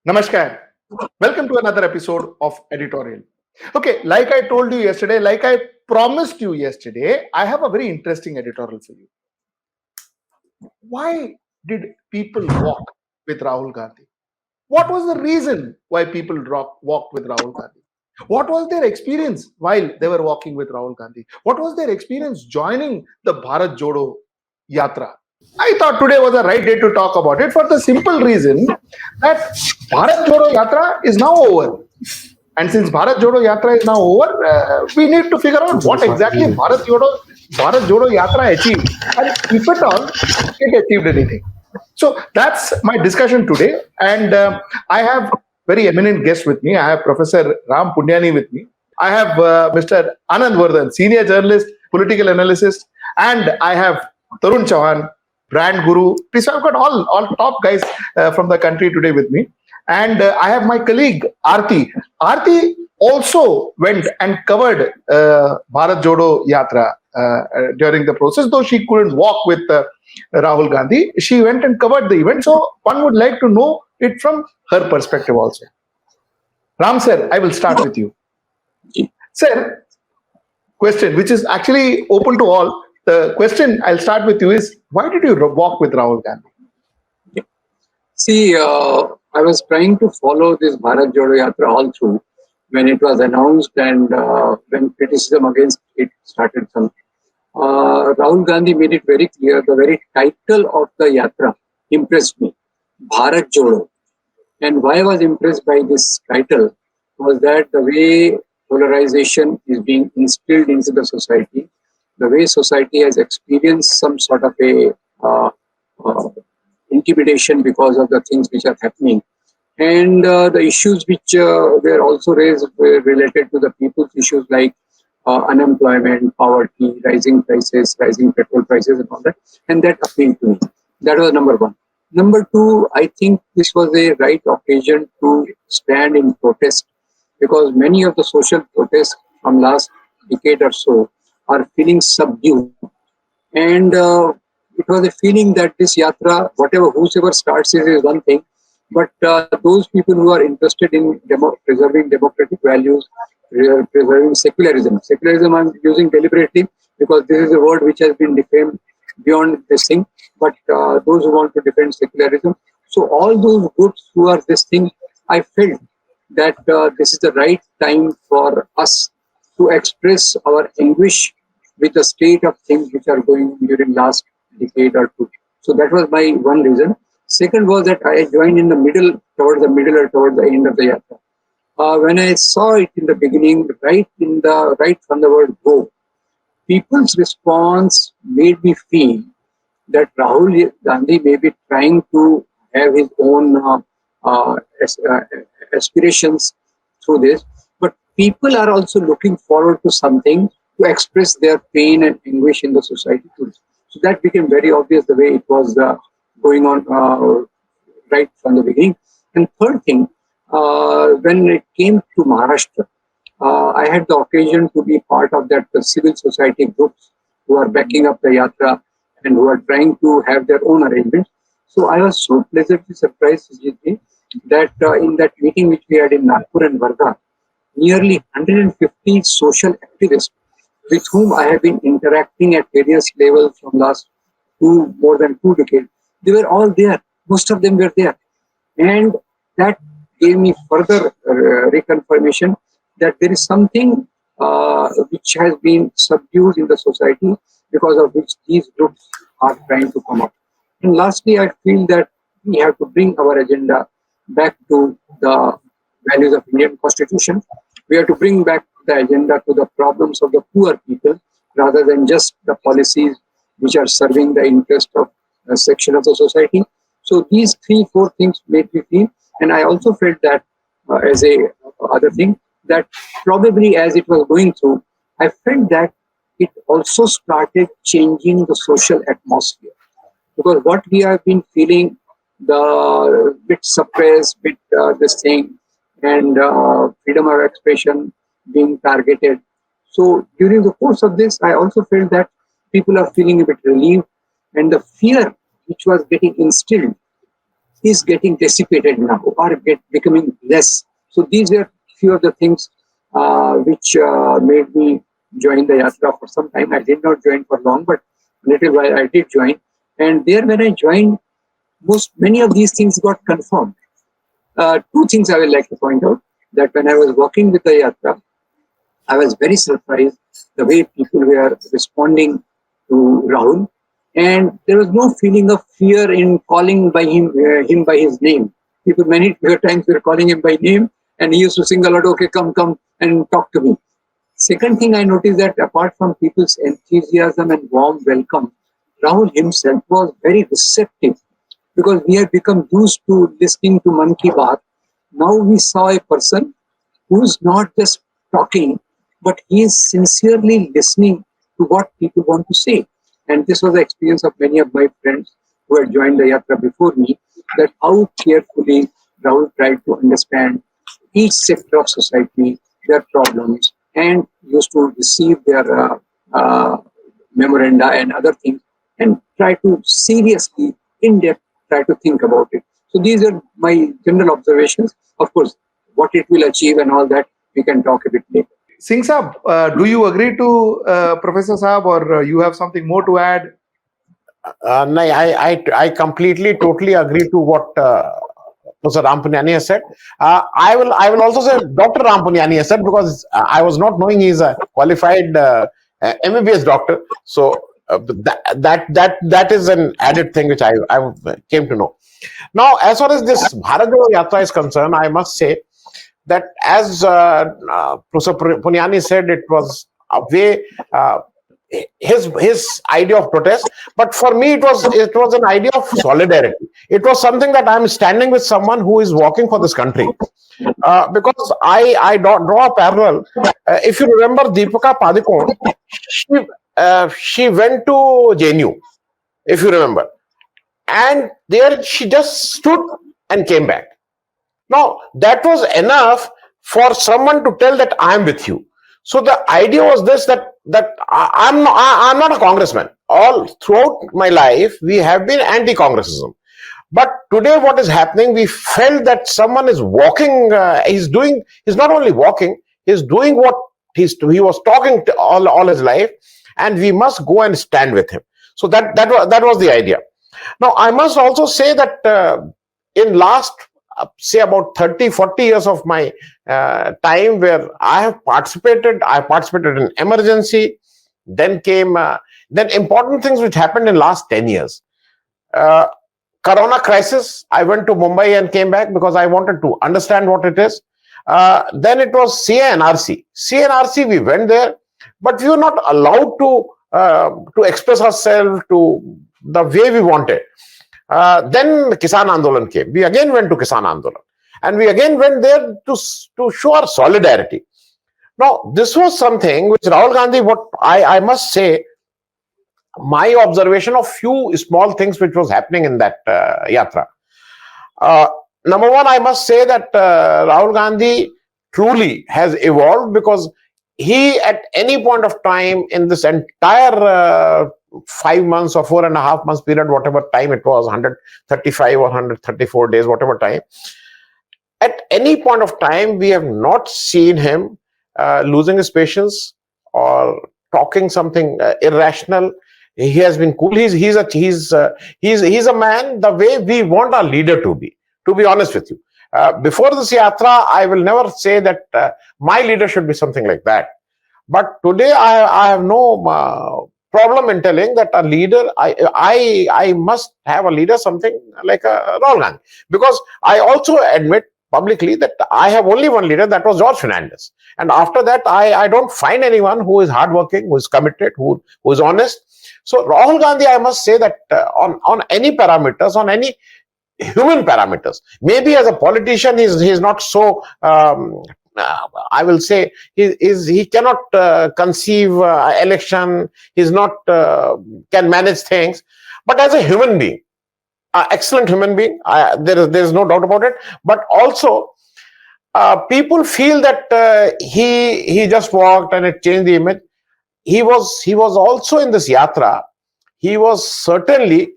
Namaskar. Welcome to another episode of Editorial. Okay, like I told you yesterday, like I promised you yesterday, I have a very interesting editorial for you. Why did people walk with Rahul Gandhi? What was the reason why people walked with Rahul Gandhi? What was their experience while they were walking with Rahul Gandhi? What was their experience joining the Bharat Jodo Yatra? I thought today was the right day to talk about it for the simple reason that Bharat Jodo Yatra is now over. And since Bharat Jodo Yatra is now over, we need to figure out what exactly Bharat Jodo Yatra achieved, and if at all it achieved anything. So that's my discussion today, and I have very eminent guests with me. I have Professor Puniyani with me. I have Mr. Anand Vardhan, senior journalist, political analyst, and I have Tarun Chauhan, brand guru. So I've got all top guys from the country today with me. And I have my colleague Aarti. Aarti also went and covered Bharat Jodo Yatra during the process, though she couldn't walk with Rahul Gandhi. She went and covered the event. So one would like to know it from her perspective also. Ram sir, I will start with you. Sir, question which is actually open to all. The question I'll start with you is, why did you walk with Rahul Gandhi? See, I was trying to follow this Bharat Jodo Yatra all through when it was announced and when criticism against it started. Rahul Gandhi made it very clear. The very title of the Yatra impressed me, Bharat Jodo. And why I was impressed by this title was that the way polarization is being instilled into the society, the way society has experienced some sort of a intimidation because of the things which are happening, and the issues which were also raised were related to the people's issues like unemployment, poverty, rising prices, rising petrol prices and all that, and that appealed to me. That was number one. Number two, I think this was a right occasion to stand in protest, because many of the social protests from last decade or so are feeling subdued, and it was a feeling that this yatra, whosoever starts it is one thing, but those people who are interested in preserving democratic values, preserving secularism. Secularism I'm using deliberately because this is a word which has been defamed beyond this thing, but those who want to defend secularism. So all those groups who are this thing, I felt that this is the right time for us to express our anguish with the state of things which are going during last decade or two. So that was my one reason. Second was that I joined in the middle, towards the end of the yatra. When I saw it in the beginning, right from the word go, people's response made me feel that Rahul Gandhi may be trying to have his own aspirations through this, but people are also looking forward to something to express their pain and anguish in the society too. So that became very obvious the way it was going on right from the beginning. And third thing, when it came to Maharashtra, I had the occasion to be part of that civil society groups who are backing up the yatra and who are trying to have their own arrangements. So I was so pleasantly surprised, Sujit, that in that meeting which we had in Nagpur and Vardhan, nearly 150 social activists with whom I have been interacting at various levels from last more than 2 decades, they were all there. Most of them were there. And that gave me further reconfirmation that there is something which has been subdued in the society, because of which these groups are trying to come up. And lastly, I feel that we have to bring our agenda back to the values of Indian Constitution. We have to bring back the agenda to the problems of the poor people, rather than just the policies which are serving the interest of a section of the society. So these 3-4 things made me feel, and I also felt that as a other thing, that probably as it was going through, I felt that it also started changing the social atmosphere, because what we have been feeling, the bit suppressed, this thing, and freedom of expression being targeted. So during the course of this, I also felt that people are feeling a bit relieved, and the fear which was getting instilled is getting dissipated now or becoming less. So these were few of the things which made me join the Yatra for some time. I did not join for long, but little while I did join. And there when I joined, many of these things got confirmed. Two things I would like to point out, that when I was walking with the Yatra, I was very surprised the way people were responding to Rahul, and there was no feeling of fear in calling by him by his name. People many times were calling him by name, and he used to sing a lot. Okay, come and talk to me. Second thing I noticed, that apart from people's enthusiasm and warm welcome, Rahul himself was very receptive, because we had become used to listening to Man Ki Baat. Now we saw a person who's not just talking, but he is sincerely listening to what people want to say. And this was the experience of many of my friends who had joined the Yatra before me, that how carefully Rahul tried to understand each sector of society, their problems, and used to receive their memoranda and other things, and try to seriously, in depth, try to think about it. So these are my general observations. Of course, what it will achieve and all that, we can talk a bit later. Singh Saab, do you agree to Professor Saab, or you have something more to add? No, I completely, totally agree to what Professor Ram Puniyani has said. I will also say Dr. Ram Puniyani has said, because I was not knowing he's a qualified MBBS doctor. So that is an added thing which I came to know. Now, as far as this Bharat Jodo Yatra is concerned, I must say that, as Professor Puniyani said, it was a way his idea of protest, but for me it was an idea of solidarity. It was something that I'm standing with someone who is working for this country, because I draw a parallel. If you remember Deepika Padukone, she went to JNU, if you remember, and there she just stood and came back. Now, that was enough for someone to tell that I am with you. So the idea was this, that I'm not a congressman. All throughout my life, we have been anti-congressism. But today, what is happening? We felt that someone is walking. He's not only walking. He's doing what he was talking to all his life, and we must go and stand with him. So that was the idea. Now, I must also say that in last, say, about 30-40 years of my time, where I participated in emergency, then came then important things which happened in last 10 years. Corona crisis, I went to Mumbai and came back because I wanted to understand what it is. Then it was CNRC. CNRC, we went there, but we were not allowed to express ourselves to the way we wanted. Then Kisan Andolan came. We again went to Kisan Andolan, and we again went there to show our solidarity. Now, this was something which Rahul Gandhi, what I must say, my observation of few small things which was happening in that yatra. Number one, I must say that Rahul Gandhi truly has evolved, because he, at any point of time in this entire 5 months or 4.5 months period, whatever time it was, 135 or 134 days, whatever time, at any point of time, we have not seen him losing his patience or talking something irrational. He has been cool. He's a man the way we want our leader to be. To be honest with you, before this yatra, I will never say that my leader should be something like that. But today, I have no problem in telling that a leader, I must have a leader something like a Rahul Gandhi, because I also admit publicly that I have only one leader, that was George Fernandez, and after that I don't find anyone who is hardworking, who is committed, who is honest. So Rahul Gandhi, I must say that on any parameters, on any human parameters, maybe as a politician he's not so I will say he cannot conceive election. He's not can manage things, but as a human being, excellent human being. There is no doubt about it. But also, people feel that he just walked and it changed the image. He was also in this yatra. He was certainly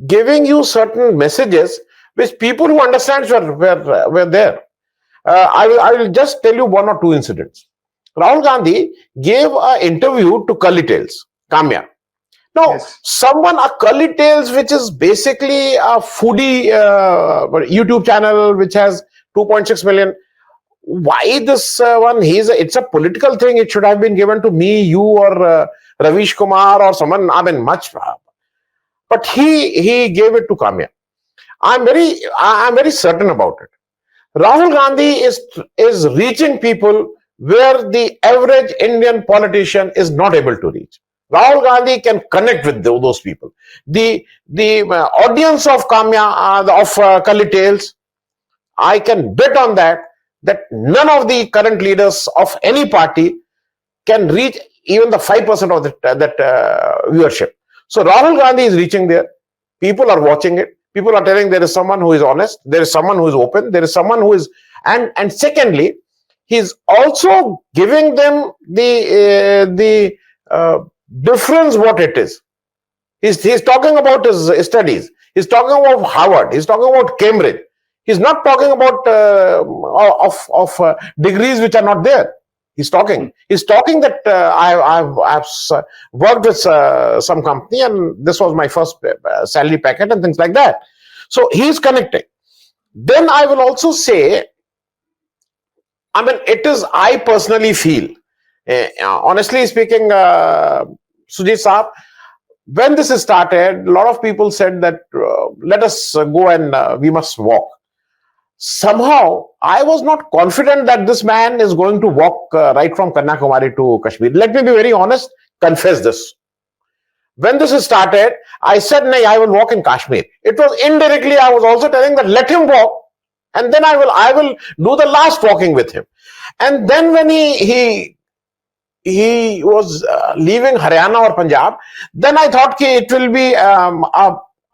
giving you certain messages which people who understand were there. I will just tell you one or two incidents. Rahul Gandhi gave an interview to Cully Tales, Kamya. Now, Yes. a Cully Tales, which is basically a foodie YouTube channel which has 2.6 million. Why this one? It's a political thing. It should have been given to me, you, or Ravish Kumar or someone. I mean, much. But he gave it to Kamya. I'm very certain about it. Rahul Gandhi is reaching people where the average Indian politician is not able to reach. Rahul Gandhi can connect with those people. The audience of Kamya, of Kali Tales, I can bet on that none of the current leaders of any party can reach even the 5% of that viewership. So Rahul Gandhi is reaching there. People are watching it. People are telling there is someone who is honest. There is someone who is open. There is someone who is, and secondly, he's also giving them the difference what it is. He's talking about his studies. He's talking about Harvard. He's talking about Cambridge. He's not talking about degrees which are not there. He's talking that I've worked with some company and this was my first salary packet and things like that. So he's connecting. Then I will also say, I mean, I personally feel, honestly speaking, Sujit Saab, when this started, a lot of people said that let us go and we must walk. Somehow, I was not confident that this man is going to walk right from Kanyakumari to Kashmir. Let me be very honest, confess this. When this started, I said, "No, I will walk in Kashmir." It was indirectly, I was also telling that let him walk, and then I will do the last walking with him. And then when he was leaving Haryana or Punjab, then I thought it will be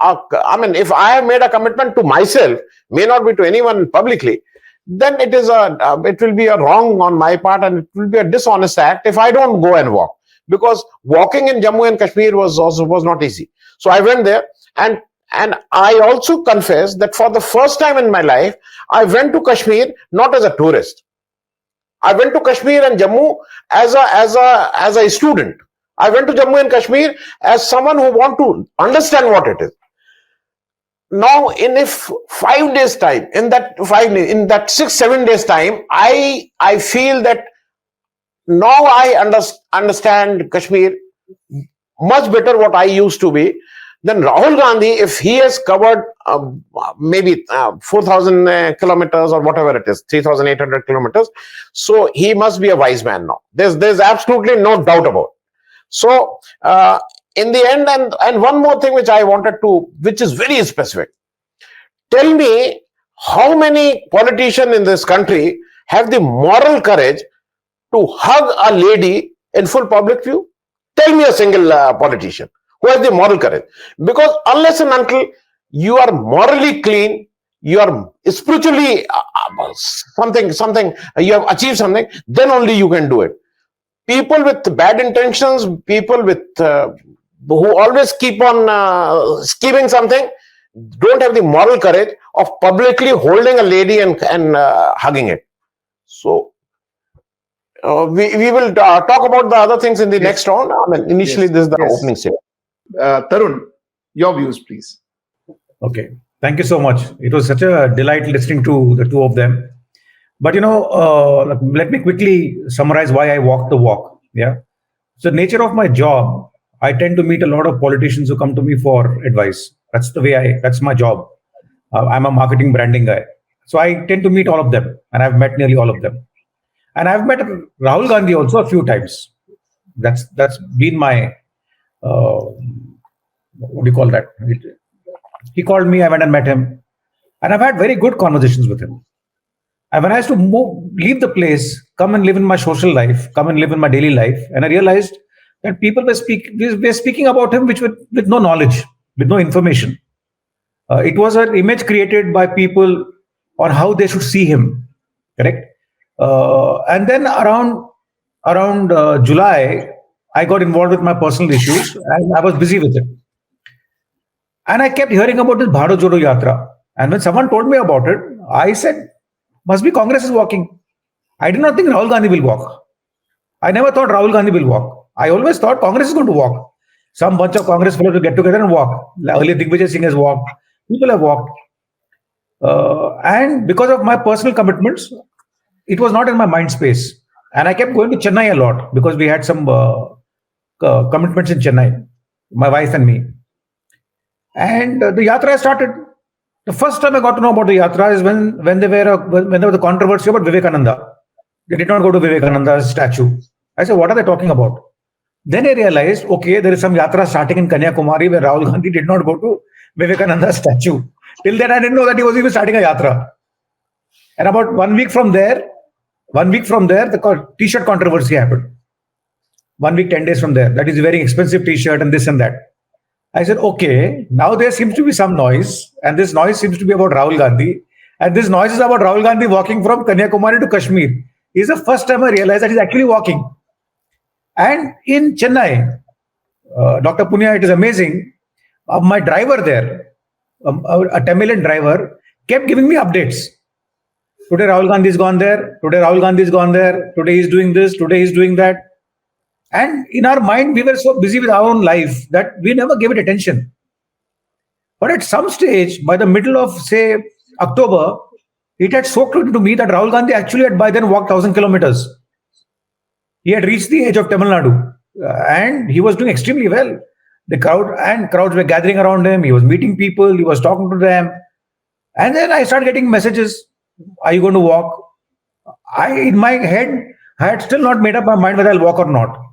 I mean, if I have made a commitment to myself, may not be to anyone publicly, then it will be a wrong on my part and it will be a dishonest act if I don't go and walk. Because walking in Jammu and Kashmir was not easy. So I went there, and I also confess that for the first time in my life, I went to Kashmir not as a tourist. I went to Kashmir and Jammu as a student. I went to Jammu and Kashmir as someone who want to understand what it is. Now, in 5 days time, in that 6-7 days time, I feel that now I understand Kashmir much better what I used to be. Then Rahul Gandhi, if he has covered maybe 4,000 kilometers or whatever it is, 3,800 kilometers, so he must be a wise man now. There's absolutely no doubt about it. So in the end, and one more thing which I wanted to, which is very specific. Tell me how many politicians in this country have the moral courage to hug a lady in full public view? Tell me a single politician who has the moral courage. Because unless and until you are morally clean, you are spiritually something, you have achieved something, then only you can do it. People with bad intentions, people with who always keep on scheming something, don't have the moral courage of publicly holding a lady and hugging it. So we will talk about the other things in the next round. I mean, initially, this is the opening statement. Tarun, your views, please. Okay, thank you so much. It was such a delight listening to the two of them. But let me quickly summarize why I walk the walk. Yeah, so nature of my job, I tend to meet a lot of politicians who come to me for advice. That's my job. I'm a marketing branding guy, so I tend to meet all of them, and I've met nearly all of them. And I've met Rahul Gandhi also a few times. That's been my what do you call that? He called me, I went and met him, and I've had very good conversations with him. And when I used to leave the place, come and live in my social life, come and live in my daily life, and I realized that people were speaking about him with no knowledge, with no information. It was an image created by people on how they should see him, correct? And then around July, I got involved with my personal issues, and I was busy with it. And I kept hearing about this Bharat Jodo Yatra. And when someone told me about it, I said, must be Congress is walking. I did not think Rahul Gandhi will walk. I never thought Rahul Gandhi will walk. I always thought Congress is going to walk. Some bunch of Congress fellows will get together and walk. Earlier, Digvijay Singh has walked. People have walked. And because of my personal commitments, it was not in my mind space. And I kept going to Chennai a lot because we had some commitments in Chennai, my wife and me. And the yatra started. The first time I got to know about the yatra is when there was a controversy about Vivekananda. They did not go to Vivekananda's statue. I said, what are they talking about? Then I realized, okay, there is some yatra starting in Kanyakumari where Rahul Gandhi did not go to Vivekananda's statue. Till then, I didn't know that he was even starting a yatra. And about 1 week from there, the t-shirt controversy happened. 1 week, 10 days from there. That is a very expensive t-shirt and this and that. I said, okay, now there seems to be some noise. And this noise seems to be about Rahul Gandhi. And this noise is about Rahul Gandhi walking from Kanyakumari to Kashmir. It's the first time I realized that he's actually walking. And in Chennai, Dr. Puniyani, it is amazing. My driver there, a Tamilian driver, kept giving me updates. Today Rahul Gandhi has gone there. Today Rahul Gandhi has gone there. Today he's doing this. Today he's doing that. And in our mind, we were so busy with our own life that we never gave it attention. But at some stage, by the middle of, say, October, it had soaked into me that Rahul Gandhi actually had by then walked 1,000 kilometers. He had reached the age of Tamil Nadu. And he was doing extremely well. The crowds were gathering around him. He was meeting people. He was talking to them. And then I started getting messages. Are you going to walk? In my head, I had still not made up my mind whether I'll walk or not.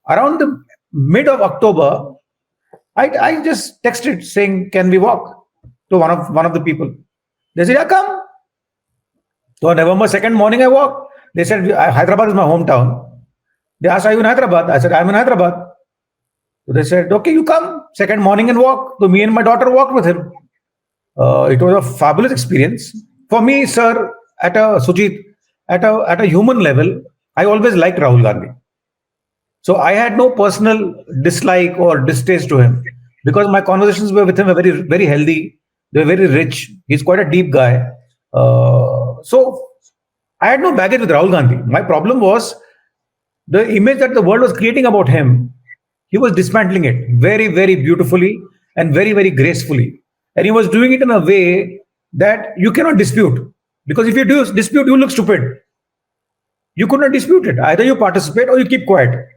Around the mid of October, I just texted saying, can we walk? To one of the people. They said, yeah, come. So on November 2nd morning, I walked. They said, Hyderabad is my hometown. They asked, are you in Hyderabad? I said, I'm in Hyderabad. So they said, okay, you come. Second morning and walk. So me and my daughter walked with him. It was a fabulous experience. For me, sir, Sujit, at a human level, I always liked Rahul Gandhi. So I had no personal dislike or distaste to him because my conversations with him were very, very healthy. They were very rich. He's quite a deep guy. So I had no baggage with Rahul Gandhi. My problem was the image that the world was creating about him. He was dismantling it very, very beautifully and very, very gracefully. And he was doing it in a way that you cannot dispute. Because if you do dispute, you look stupid. You could not dispute it. Either you participate or you keep quiet.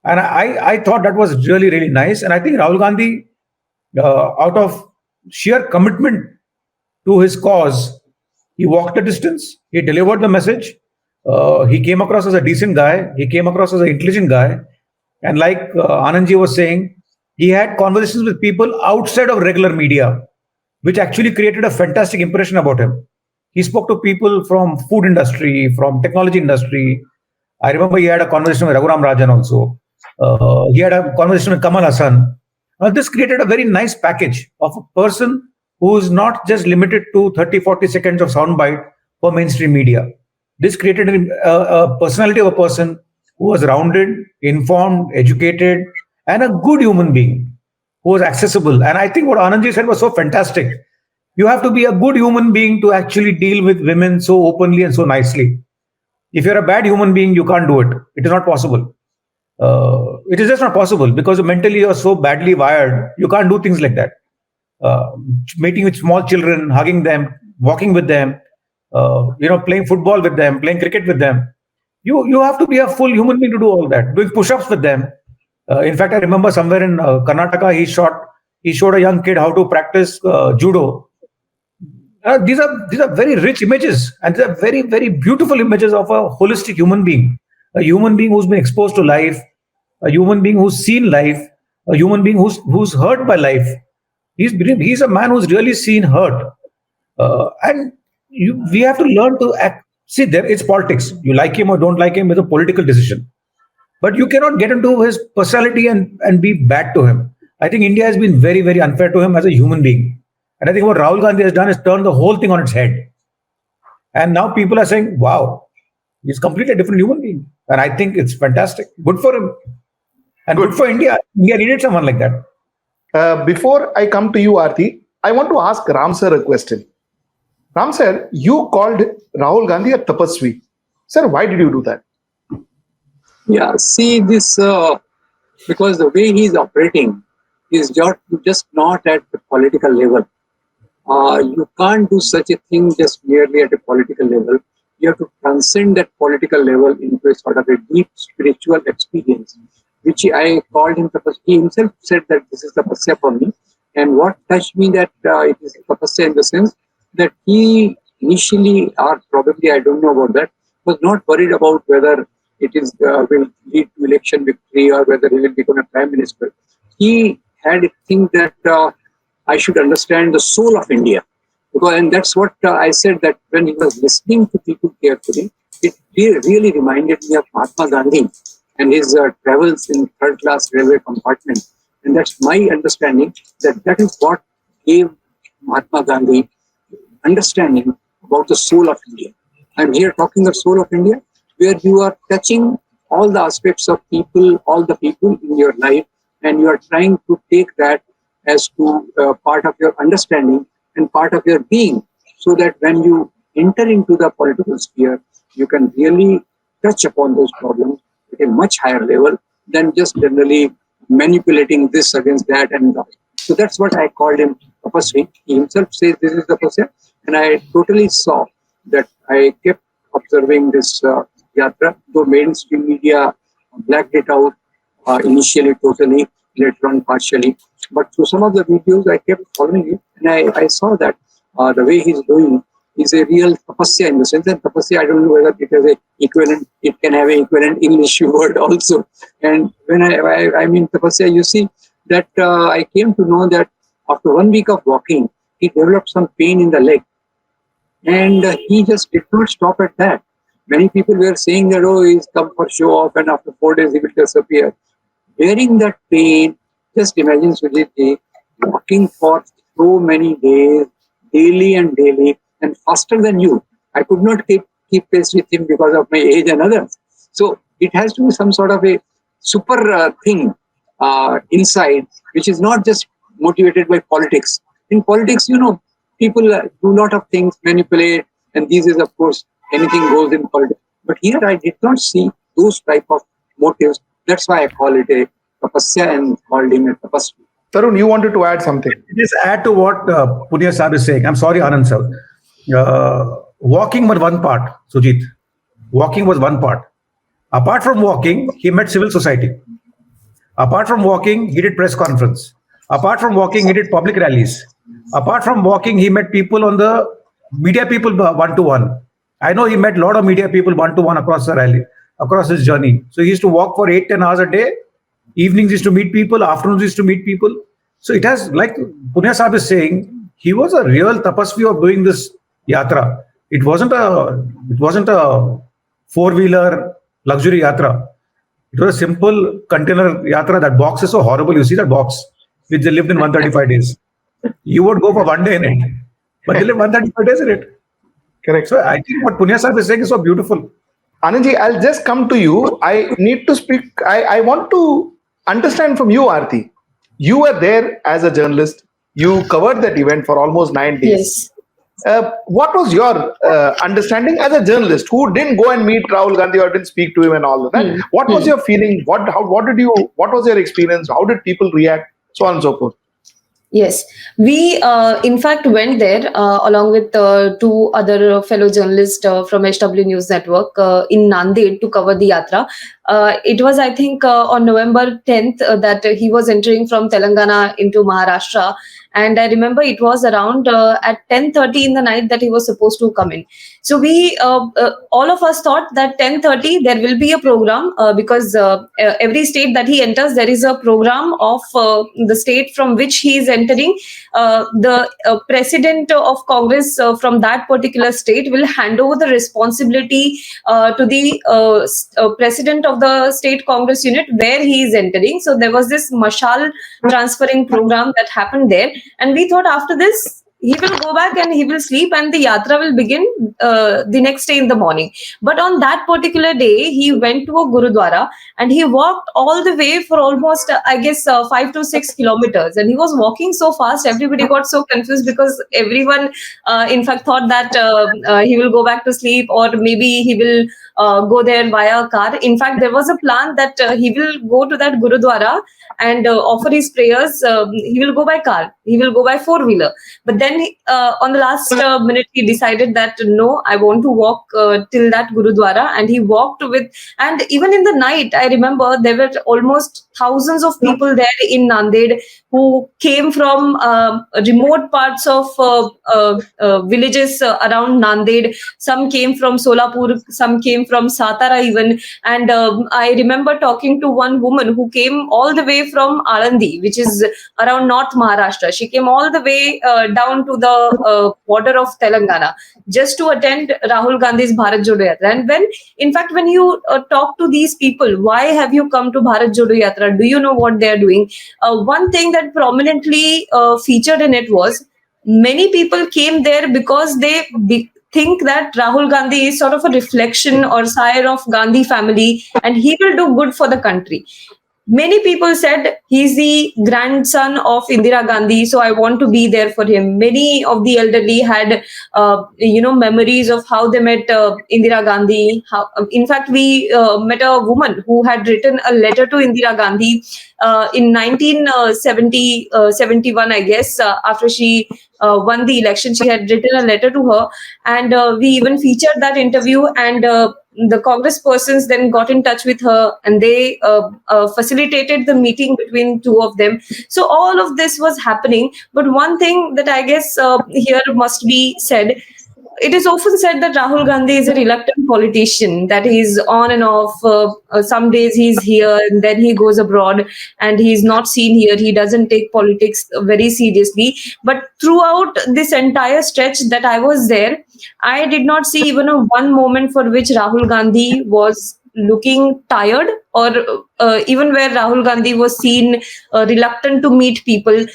And I thought that was really, really nice. And I think Rahul Gandhi, out of sheer commitment to his cause, he walked the distance. He delivered the message. He came across as a decent guy. He came across as an intelligent guy. And like Anandji was saying, he had conversations with people outside of regular media, which actually created a fantastic impression about him. He spoke to people from food industry, from technology industry. I remember he had a conversation with Raghuram Rajan also. He had a conversation with Kamal Hassan. This created a very nice package of a person who is not just limited to 30, 40 seconds of soundbite for mainstream media. This created a personality of a person who was rounded, informed, educated, and a good human being who was accessible. And I think what Anandji said was so fantastic. You have to be a good human being to actually deal with women so openly and so nicely. If you're a bad human being, you can't do it. It is not possible. It is just not possible because mentally you're so badly wired. You can't do things like that. Meeting with small children, hugging them, walking with them, playing football with them, playing cricket with them. You have to be a full human being to do all that. Doing push-ups with them. In fact, I remember somewhere in Karnataka, he showed a young kid how to practice judo. These are very rich images, and these are very, very beautiful images of a holistic human being. A human being who's been exposed to life, a human being who's seen life, a human being who's hurt by life. He's a man who's really seen hurt. We have to learn to act. See, it's politics. You like him or don't like him is a political decision. But you cannot get into his personality and be bad to him. I think India has been very, very unfair to him as a human being. And I think what Rahul Gandhi has done is turned the whole thing on its head. And now people are saying, wow, he's completely a different human being. And I think it's fantastic. Good for him. And good for India. India needed someone like that. Before I come to you, Aarti, I want to ask Ram sir a question. Ram sir, you called Rahul Gandhi a tapasvi. Sir, why did you do that? Yeah, see this, because the way he is operating is just not at the political level. You can't do such a thing just merely at a political level. You have to transcend that political level into a sort of a deep spiritual experience, which I called him tapasya. He himself said that this is tapasya for me. And what touched me that it is tapasya in the sense that he initially, or probably I don't know about that, was not worried about whether it is will lead to election victory or whether he will become a prime minister. He had a thing that I should understand the soul of India. And that's what I said, that when he was listening to people carefully, it really reminded me of Mahatma Gandhi and his travels in third class railway compartment. And that's my understanding that is what gave Mahatma Gandhi understanding about the soul of India. I'm here talking of soul of India, where you are touching all the aspects of people, all the people in your life, and you are trying to take that as to part of your understanding and part of your being, so that when you enter into the political sphere, you can really touch upon those problems at a much higher level than just generally manipulating this against that and that. So that's what I called him tapasvi. He himself says this is tapasya, and I totally saw that. I kept observing this yatra, though mainstream media blacked it out initially totally, later on partially. But through some of the videos, I kept following it, and I saw that the way he's doing is a real tapasya, in the sense that tapasya, I don't know whether it has a equivalent, it can have an equivalent English word also. And when I mean tapasya, you see that I came to know that after 1 week of walking, he developed some pain in the leg. And he just did not stop at that. Many people were saying that, oh, he's come for show off and after 4 days he will disappear. Bearing that pain, just imagine Sujit walking for so many days, daily and faster than you. I could not keep pace with him because of my age and others. So it has to be some sort of a super thing inside, which is not just motivated by politics. In politics, people do a lot of things, manipulate, and this is, of course, anything goes in politics. But here I did not see those type of motives. That's why I call it a tapasya and called him a tapasvi. Tarun, you wanted to add something. Just add to what Punya Sahib is saying. I'm sorry, Anand sir. Walking was one part, Sujit. Walking was one part. Apart from walking, he met civil society. Apart from walking, he did press conference. Apart from walking, he did public rallies. Apart from walking, he met people on the media people one-to-one. I know he met a lot of media people one-to-one across the rally, across his journey. So he used to walk for 8-10 hours a day. Evenings used to meet people, afternoons used to meet people. So it has, like Punya Sahib is saying, he was a real tapasvi of doing this yatra. It wasn't a four-wheeler luxury yatra. It was a simple container yatra. That box is so horrible. You see that box, which they lived in 135 days. You would go for 1 day in it, but they live 135 days in it. Correct. So I think what Punya Sahib is saying is so beautiful. Anandji, I'll just come to you. I need to speak. I want to understand from you, Aarti. You were there as a journalist. You covered that event for almost 9 days. Yes. What was your understanding as a journalist who didn't go and meet Rahul Gandhi or didn't speak to him and all of that? What was your feeling? What was your experience? How did people react? So on and so forth. Yes, we in fact went there along with two other fellow journalists from HW News Network in Nanded to cover the yatra. It was, I think, on November 10th that he was entering from Telangana into Maharashtra. And I remember it was around at 10:30 in the night that he was supposed to come in. So we, all of us thought that 10:30 there will be a program because every state that he enters, there is a program of the state from which he is entering. The president of Congress from that particular state will hand over the responsibility to the president of the state Congress unit where he is entering. So there was this mashal transferring program that happened there. And we thought after this, he will go back and he will sleep, and the yatra will begin the next day in the morning. But on that particular day, he went to a gurudwara and he walked all the way for almost, I guess, 5 to 6 kilometers. And he was walking so fast, everybody got so confused because everyone, in fact, thought that he will go back to sleep, or maybe he will go there via car. In fact, there was a plan that he will go to that gurudwara and offer his prayers. He will go by car, he will go by four-wheeler. But then on the last minute, he decided that no, I want to walk till that gurudwara. And he walked with, and even in the night, I remember there were almost thousands of people there in Nanded who came from remote parts of villages around Nanded. Some came from Solapur, some came from Satara even. And I remember talking to one woman who came all the way from Anandi, which is around North Maharashtra. She came all the way down to the border of Telangana just to attend Rahul Gandhi's Bharat Jodo Yatra. And in fact, when you talk to these people, why have you come to Bharat Jodo Yatra? Do you know what they are doing? One thing that prominently featured in it was many people came there because they think that Rahul Gandhi is sort of a reflection or sire of Gandhi family, and he will do good for the country. Many people said he's the grandson of Indira Gandhi, so I want to be there for him. Many of the elderly had, memories of how they met Indira Gandhi. In fact, we met a woman who had written a letter to Indira Gandhi in 1971, I guess, after she won the election. She had written a letter to her, and we even featured that interview. And the Congress persons then got in touch with her, and they facilitated the meeting between two of them. So all of this was happening. But one thing that I guess here must be said, it is often said that Rahul Gandhi is a reluctant politician, that he's on and off. Some days he's here and then he goes abroad, and he's not seen here. He doesn't take politics very seriously. But throughout this entire stretch that I was there, I did not see even a one moment for which Rahul Gandhi was looking tired, or even where Rahul Gandhi was seen reluctant to meet people.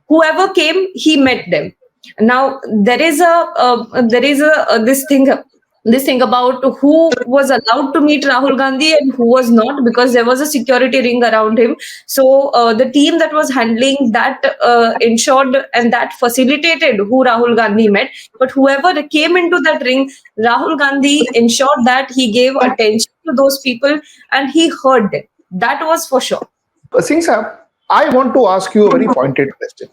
Whoever came, he met them. Now there is this thing about who was allowed to meet Rahul Gandhi and who was not, because there was a security ring around him. So the team that was handling that ensured and that facilitated who Rahul Gandhi met. But whoever came into that ring, Rahul Gandhi ensured that he gave attention to those people and he heard them. That was for sure. Singh Sahab, I want to ask you a very pointed question.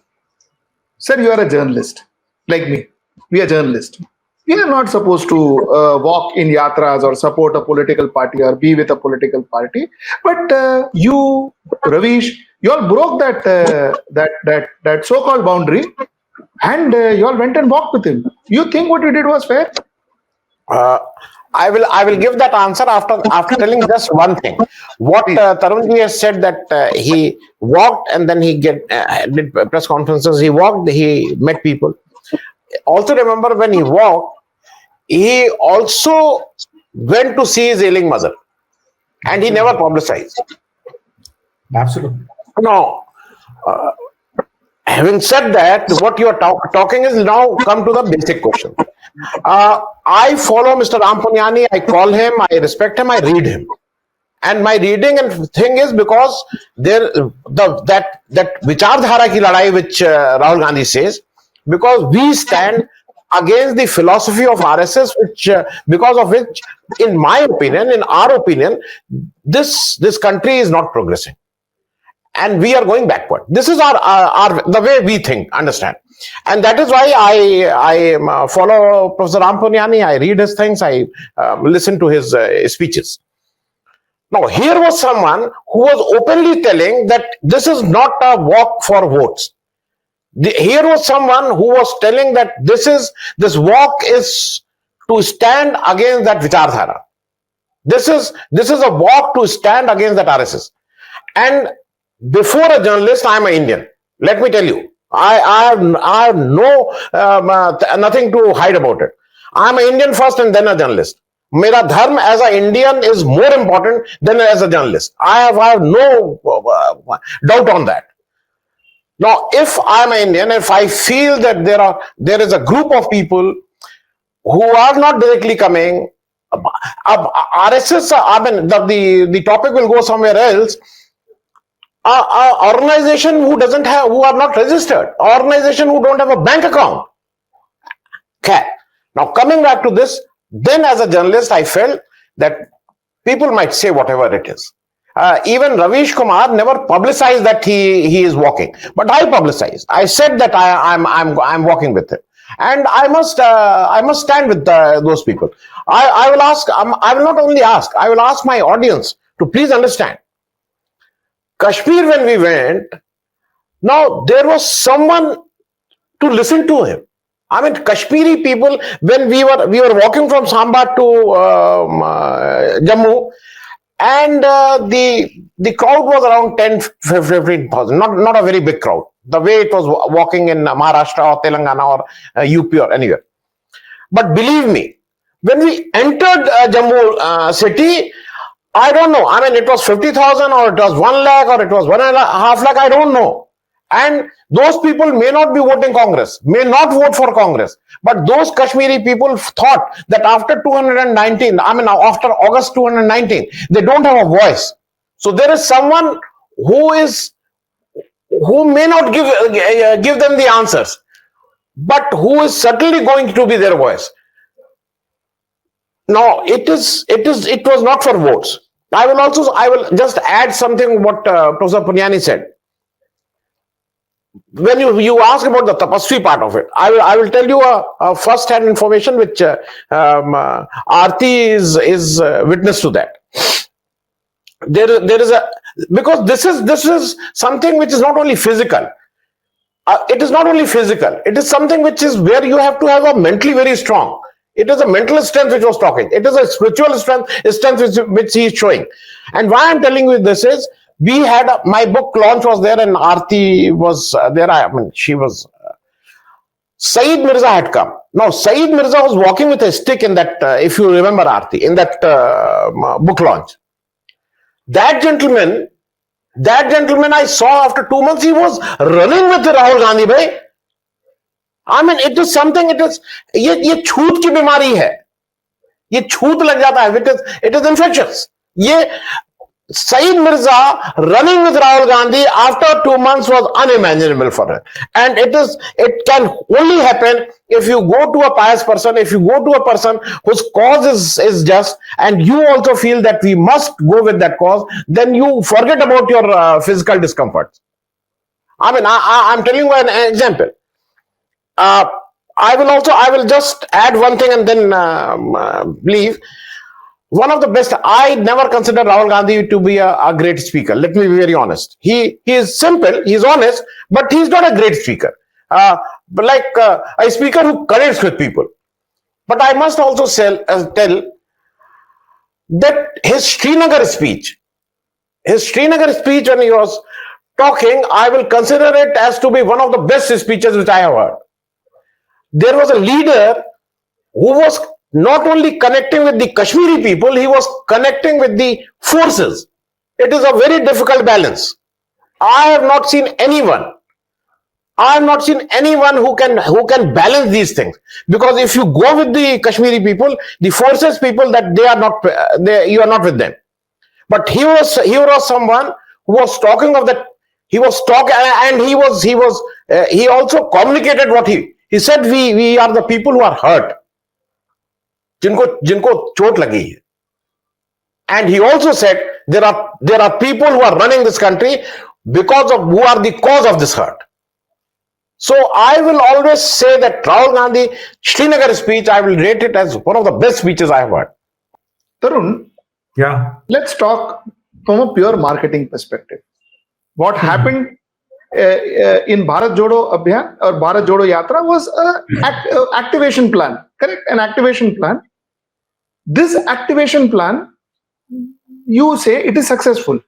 Sir, you are a journalist, like me. We are journalists. We are not supposed to walk in yatras or support a political party or be with a political party. But you, Ravish, you all broke that so-called boundary, and you all went and walked with him. You think what you did was fair? I will give that answer after telling just one thing. What Tarunji has said, that he walked and then he did press conferences. He walked, he met people. Also remember, when he walked, he also went to see his ailing mother, and he never publicized. Absolutely. Now, having said that, what you are talking is now come to the basic question. I follow Mr. Ram Puniyani. I call him, I respect him, I read him. And my reading and thing is because that Vichardhara ki ladai, which Rahul Gandhi says, because we stand against the philosophy of RSS, which because of which, in my opinion, in our opinion, this country is not progressing, and we are going backward. This is our the way we think, understand? And that is why I follow Professor Ram Puniyani. I read his things. I listen to his speeches. Now, here was someone who was openly telling that this is not a walk for votes. Here was someone who was telling that this walk is to stand against that Vichardhara. This is a walk to stand against that RSS. And before a journalist, I am an Indian. Let me tell you, I have no nothing to hide about it. I am an Indian first and then a journalist. Mera dharma as an Indian is more important than as a journalist. I have no doubt on that. Now, if I'm an Indian, if I feel that there is a group of people who are not directly coming, RSS, I mean, the topic will go somewhere else. Organization who are not registered, organization who don't have a bank account. Okay. Now, coming back to this, then as a journalist, I felt that people might say whatever it is. Even Ravish Kumar never publicized that he is walking, but I publicized. I said that I'm walking with him, and I must stand with those people. I will ask. I will not only ask. I will ask my audience to please understand. Kashmir, when we went, now there was someone to listen to him. I mean, Kashmiri people, when we were walking from Samba to Jammu, and the crowd was around 10-15,000, not a very big crowd. The way it was walking in Maharashtra or Telangana or UP or anywhere. But believe me, when we entered Jammu city, I don't know. I mean, it was 50,000 or it was 1 lakh or it was 1.5 lakh. I don't know. And those people may not be voting Congress, may not vote for Congress. But those Kashmiri people thought that after 219, I mean, after August 219, they don't have a voice. So there is someone who may not give them the answers, but who is certainly going to be their voice. Now, it was not for votes. I will just add something what Professor Puniyani said. When you ask about the tapasvi part of it, I will tell you a first-hand information which Aarti is witness to that. There is because this is something which is not only physical. It is not only physical. It is something which is where you have to have a mentally very strong. It is a mental strength which was talking. It is a spiritual strength which he is showing. And why I'm telling you this is, we had my book launch was there and Aarti was there. I mean, she was. Saeed Mirza had come. Now, Saeed Mirza was walking with a stick in that, if you remember Aarti, in that book launch. That gentleman I saw after 2 months, he was running with Rahul Gandhi, bhai. I mean, it is something, ये छूत की बीमारी है. ये छूत लग जाता है. It is infectious. ये Saeed Mirza running with Rahul Gandhi after 2 months was unimaginable for her. And it can only happen if you go to a pious person, if you go to a person whose cause is just, and you also feel that we must go with that cause, then you forget about your physical discomfort. I mean, I'm telling you an example. I will just add one thing and then leave. One of the best, I never consider Rahul Gandhi to be a great speaker. Let me be very honest. He is simple, he is honest, but he's not a great speaker. But like a speaker who connects with people. But I must also tell that his Srinagar speech when he was talking, I will consider it as to be one of the best speeches which I have heard. There was a leader who was not only connecting with the Kashmiri people, he was connecting with the forces. It is a very difficult balance. I have not seen anyone who can balance these things. Because if you go with the Kashmiri people, the forces people, that you are not with them. But he was someone who was talking of that. He was talking, and he also communicated what he said. We are the people who are hurt. जिनको चोट लगी है. And he also said there are people who are running this country who are the cause of this hurt. So I will always say that Rahul Gandhi Srinagar speech, I will rate it as one of the best speeches I have heard. Tarun, Yeah. let's talk from a pure marketing perspective. What happened in Bharat Jodo Abhiyan or Bharat Jodo Yatra was an activation plan, correct? An activation plan. This activation plan, you say it is successful,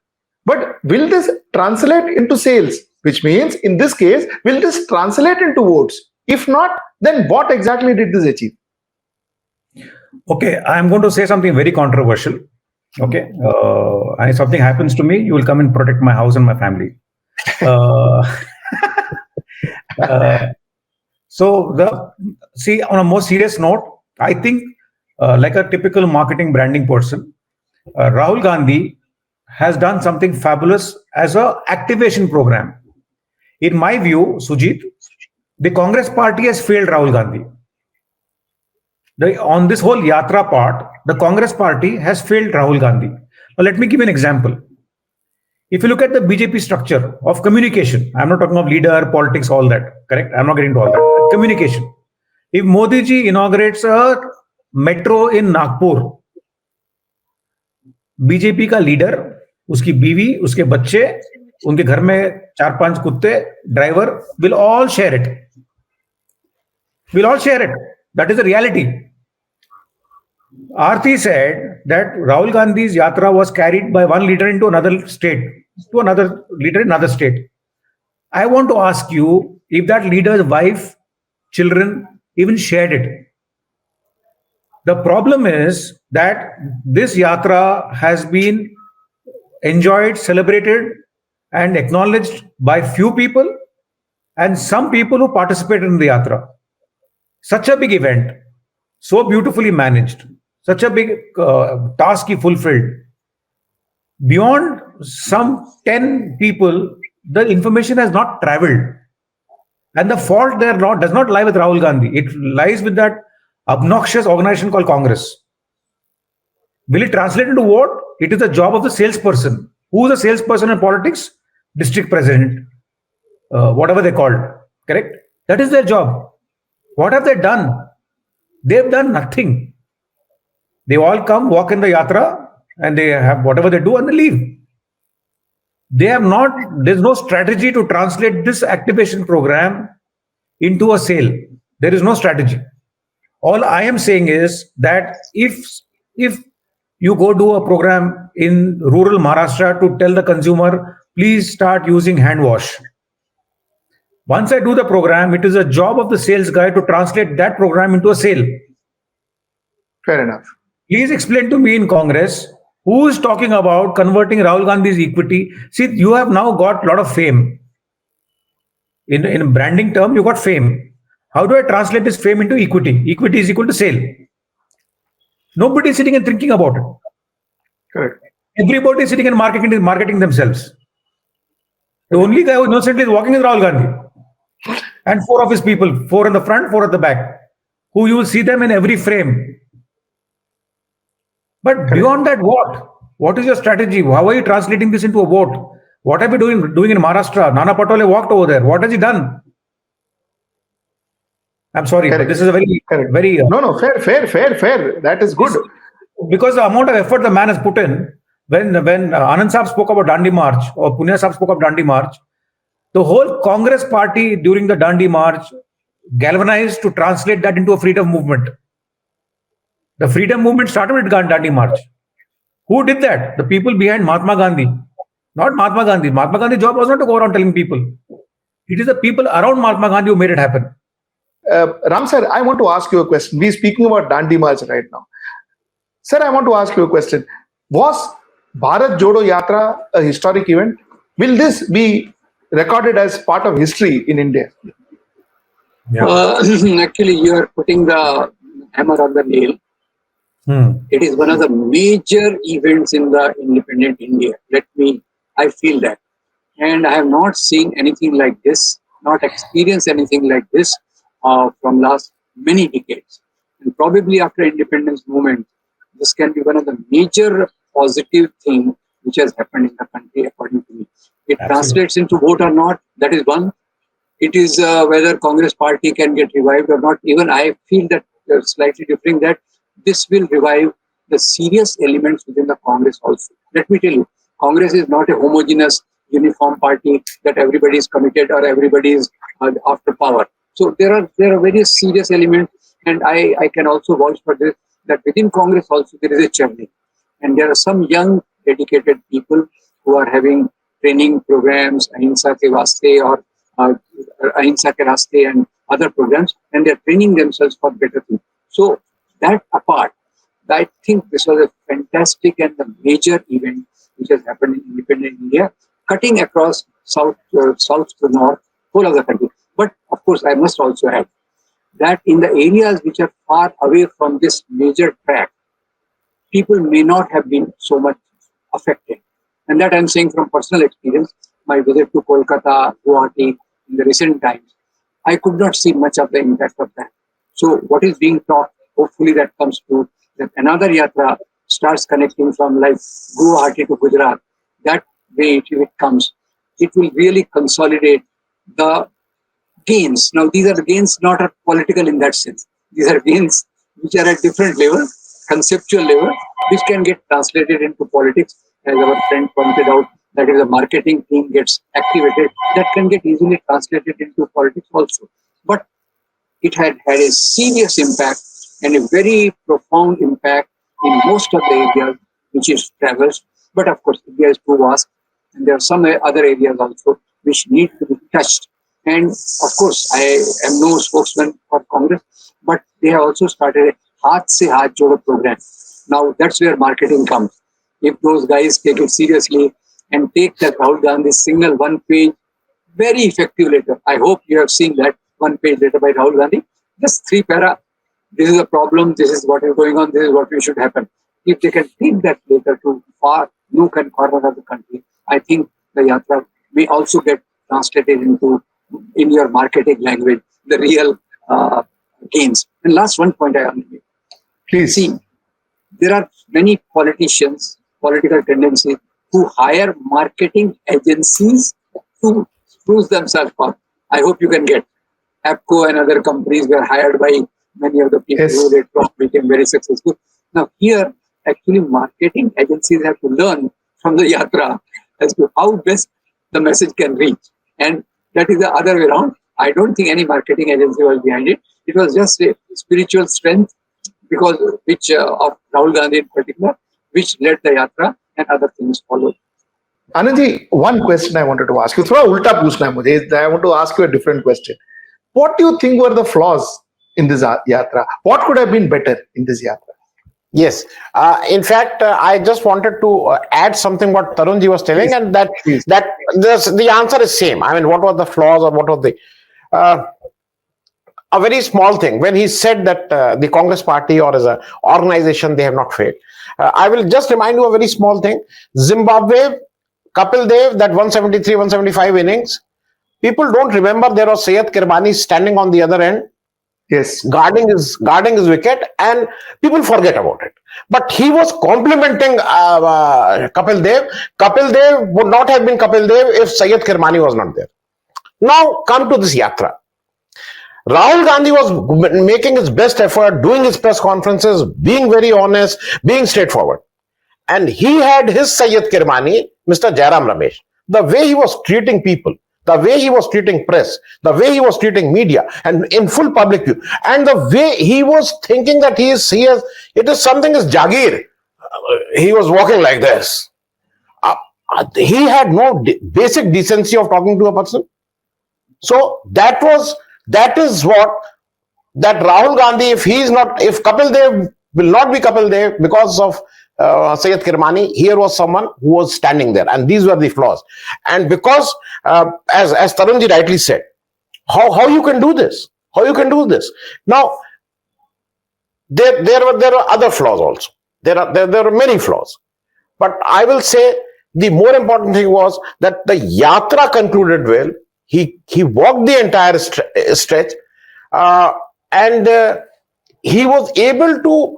but will this translate into sales? Which means, in this case, will this translate into votes? If not, then what exactly did this achieve? Okay, I'm going to say something very controversial. Okay, and if something happens to me, you will come and protect my house and my family. Uh, so see, on a more serious note, I think, like a typical marketing branding person, Rahul Gandhi has done something fabulous as a activation program. In my view, Sujit, the Congress party has failed Rahul Gandhi. On this whole Yatra part, the Congress party has failed Rahul Gandhi. Now, let me give you an example. If you look at the BJP structure of communication, I'm not talking of leader, politics, all that, correct? I'm not getting into all that. Communication. If Modi ji inaugurates a metro in Nagpur, BJP का leader, उसकी बीवी, उसके बच्चे, उनके घर में 4-5 कुत्ते, driver will all share it. Will all share it. That is the reality. Aarti said that Rahul Gandhi's yatra was carried by one leader into another state, to another leader in another state. I want to ask you if that leader's wife, children even shared it. The problem is that this yatra has been enjoyed, celebrated, and acknowledged by few people and some people who participated in the yatra. Such a big event, so beautifully managed, such a big task he fulfilled. Beyond some 10 people, the information has not traveled. And the fault there does not lie with Rahul Gandhi. It lies with that obnoxious organization called Congress. Will it translate into what? It is the job of the salesperson. Who is a salesperson in politics? District president, whatever they called. Correct? That is their job. What have they done? They have done nothing. They all come, walk in the yatra, and they have whatever they do and they leave. They have not, there's no strategy to translate this activation program into a sale. There is no strategy. All I am saying is that if you go do a program in rural Maharashtra to tell the consumer, please start using hand wash. Once I do the program, it is a job of the sales guy to translate that program into a sale. Fair enough. Please explain to me in Congress, who is talking about converting Rahul Gandhi's equity? See, you have now got a lot of fame. In branding term, you got fame. How do I translate this fame into equity? Equity is equal to sale. Nobody is sitting and thinking about it. Correct. Everybody is sitting and marketing themselves. The only guy who innocently is walking is Rahul Gandhi. And 4 of his people, 4 in the front, 4 at the back, who you will see them in every frame. But beyond that, what? What is your strategy? How are you translating this into a vote? What are we doing in Maharashtra? Nana Patole walked over there. What has he done? I'm sorry, but this is a very no, fair. That is good. Because the amount of effort the man has put in, when Anand Saab spoke about Dandi March or Punya Saab spoke about Dandi March, the whole Congress party during the Dandi March galvanized to translate that into a freedom movement. The freedom movement started with Dandi March. Who did that? The people behind Mahatma Gandhi. Not Mahatma Gandhi. Mahatma Gandhi's job was not to go around telling people. It is the people around Mahatma Gandhi who made it happen. Ram sir, I want to ask you a question. We're speaking about Dandi March right now. Sir, I want to ask you a question. Was Bharat Jodo Yatra a historic event? Will this be recorded as part of history in India? Yeah. Actually, you are putting the hammer on the nail. It is one of the major events in the independent India. I feel that. And I have not seen anything like this, not experienced anything like this from last many decades. And probably after independence movement, this can be one of the major positive things which has happened in the country, according to me. It translates into vote or not, that is one. It is whether Congress party can get revived or not. Even I feel that slightly different, that this will revive the serious elements within the Congress also. Let me tell you, Congress is not a homogeneous, uniform party that everybody is committed or everybody is after power. So there are various serious elements, and I can also vouch for this, that within Congress also there is a churning. And there are some young, dedicated people who are having training programs, Ahimsa Ke Vaste or Ahimsa Ke Raste and other programs, and they are training themselves for better things. So that apart, I think this was a fantastic and a major event which has happened in independent India, cutting across south to north, whole of the country. But of course, I must also add that in the areas which are far away from this major track, people may not have been so much affected. And that I'm saying from personal experience, my visit to Kolkata, Guwahati in the recent times, I could not see much of the impact of that. So what is being taught, hopefully that comes true, that another yatra starts connecting from like Guwahati to Gujarat. That way, if it comes, it will really consolidate the gains. Now, these are the gains not are political in that sense. These are gains which are at different level, conceptual level, which can get translated into politics. As our friend pointed out, that if the marketing team gets activated, that can get easily translated into politics also. But it had had a serious impact and a very profound impact in most of the areas which is traversed. But of course, India is too vast, and there are some other areas also which need to be touched. And of course, I am no spokesman for Congress, but they have also started a Haath Se Haath Jodo program. Now that's where marketing comes. If those guys take it seriously and take that Rahul Gandhi single one-page, very effective letter. I hope you have seen that one-page letter by Rahul Gandhi. Just 3 para. This is a problem. This is what is going on. This is what we should happen. If they can take that letter to far nook and corner of the country, I think the yatra may also get translated into, in your marketing language, the real gains. And last one point I want to make. Please. See, there are many politicians, political tendencies, who hire marketing agencies to spruce themselves up. I hope you can get. APCO and other companies were hired by many of the people Yes. who later on became very successful. Now here, actually marketing agencies have to learn from the yatra as to how best the message can reach. And that is the other way around. I don't think any marketing agency was behind it. It was just a spiritual strength because which of Rahul Gandhi in particular, which led the yatra and other things followed. Anand ji, one question I wanted to ask you. थोड़ा उल्टा पूछना है मुझे. I want to ask you a different question. What do you think were the flaws in this yatra? What could have been better in this yatra? Yes. In fact, I just wanted to add something what Tarunji was telling, and that Please. the answer is same. I mean, what were the flaws or what was the a very small thing when he said that the Congress party or as an organization they have not failed. I will just remind you a very small thing. Zimbabwe, Kapil Dev, that 173, 175 innings. People don't remember there was Syed Kirbani standing on the other end Yes. guarding his wicket, and people forget about it. But he was complimenting Kapil Dev. Kapil Dev would not have been Kapil Dev if Syed Kirmani was not there. Now come to this yatra. Rahul Gandhi was making his best effort, doing his press conferences, being very honest, being straightforward. And he had his Syed Kirmani, Mr. Jairam Ramesh. The way he was treating people, the way he was treating press, the way he was treating media, and in full public view, and the way he was thinking that he is, it is something as Jagir. He was walking like this. He had no basic decency of talking to a person. So that is what that Rahul Gandhi, if Kapil Dev will not be Kapil Dev because of Syed Kirmani, here was someone who was standing there, and these were the flaws. And because, as Tarunji rightly said, how you can do this? How you can do this? Now, there are other flaws also. There are many flaws, but I will say the more important thing was that the yatra concluded well. He walked the entire stretch, and he was able to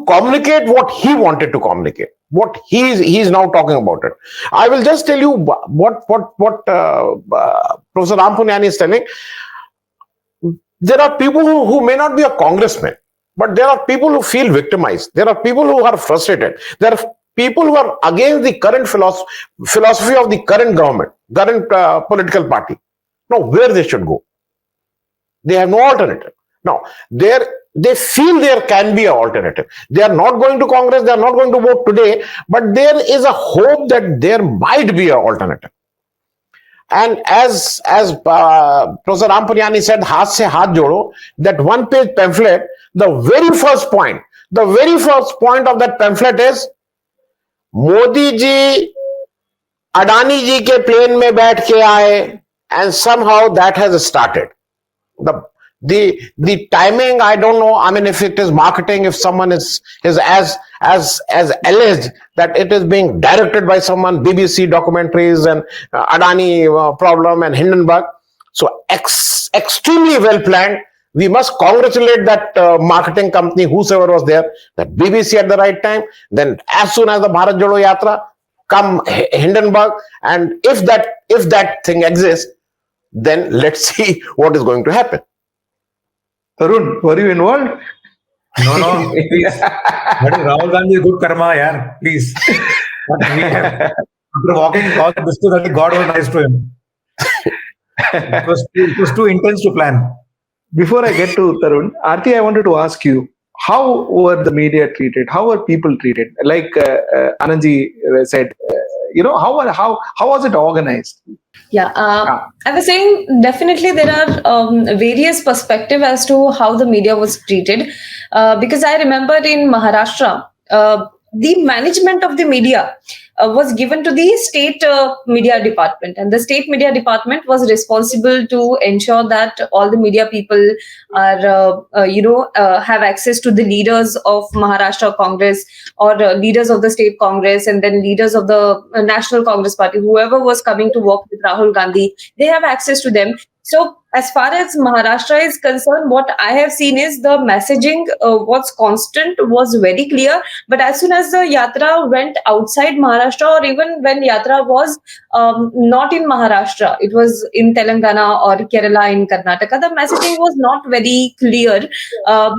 communicate what he wanted to communicate, what he's now talking about it. I will just tell you what Professor Ram Puniyani is telling. There are people who may not be a congressman, but there are people who feel victimized. There are people who are frustrated. There are people who are against the current philosophy of the current government, current political party. Now, where they should go? They have no alternative. Now, they feel there can be an alternative. They are not going to Congress, they are not going to vote today, but there is a hope that there might be an alternative. And as Professor Ram Puniyani said, Haath Se Haath Jodo, that one-page pamphlet, the very first point of that pamphlet is, Modi ji Adani जी के plane में बैठ के आए and somehow that has started. The timing, I don't know. I mean, if it is marketing, if someone is as alleged that it is being directed by someone, BBC documentaries and Adani problem and Hindenburg, so extremely well planned. We must congratulate that marketing company, whosoever was there, that BBC at the right time. Then as soon as the Bharat Jodo Yatra, come Hindenburg, and if that thing exists, then let's see what is going to happen. Tarun, were you involved? No, please. That is Rahul Gandhi, good karma, yeah. Please. But we have, after walking all this, I think God was nice to him. It was too intense to plan. Before I get to Tarun, Aarti, I wanted to ask you, how were the media treated? How were people treated? Like Anandji said, how was it organized? Yeah, I was saying definitely there are various perspectives as to how the media was treated. Because I remember in Maharashtra, the management of the media was given to the state media department, and the state media department was responsible to ensure that all the media people are, have access to the leaders of Maharashtra Congress or leaders of the state Congress, and then leaders of the National Congress Party, whoever was coming to work with Rahul Gandhi, they have access to them. So as far as Maharashtra is concerned, what I have seen is the messaging was constant, was very clear. But as soon as the yatra went outside Maharashtra, or even when yatra was not in Maharashtra, it was in Telangana or Kerala, in Karnataka, the messaging was not very clear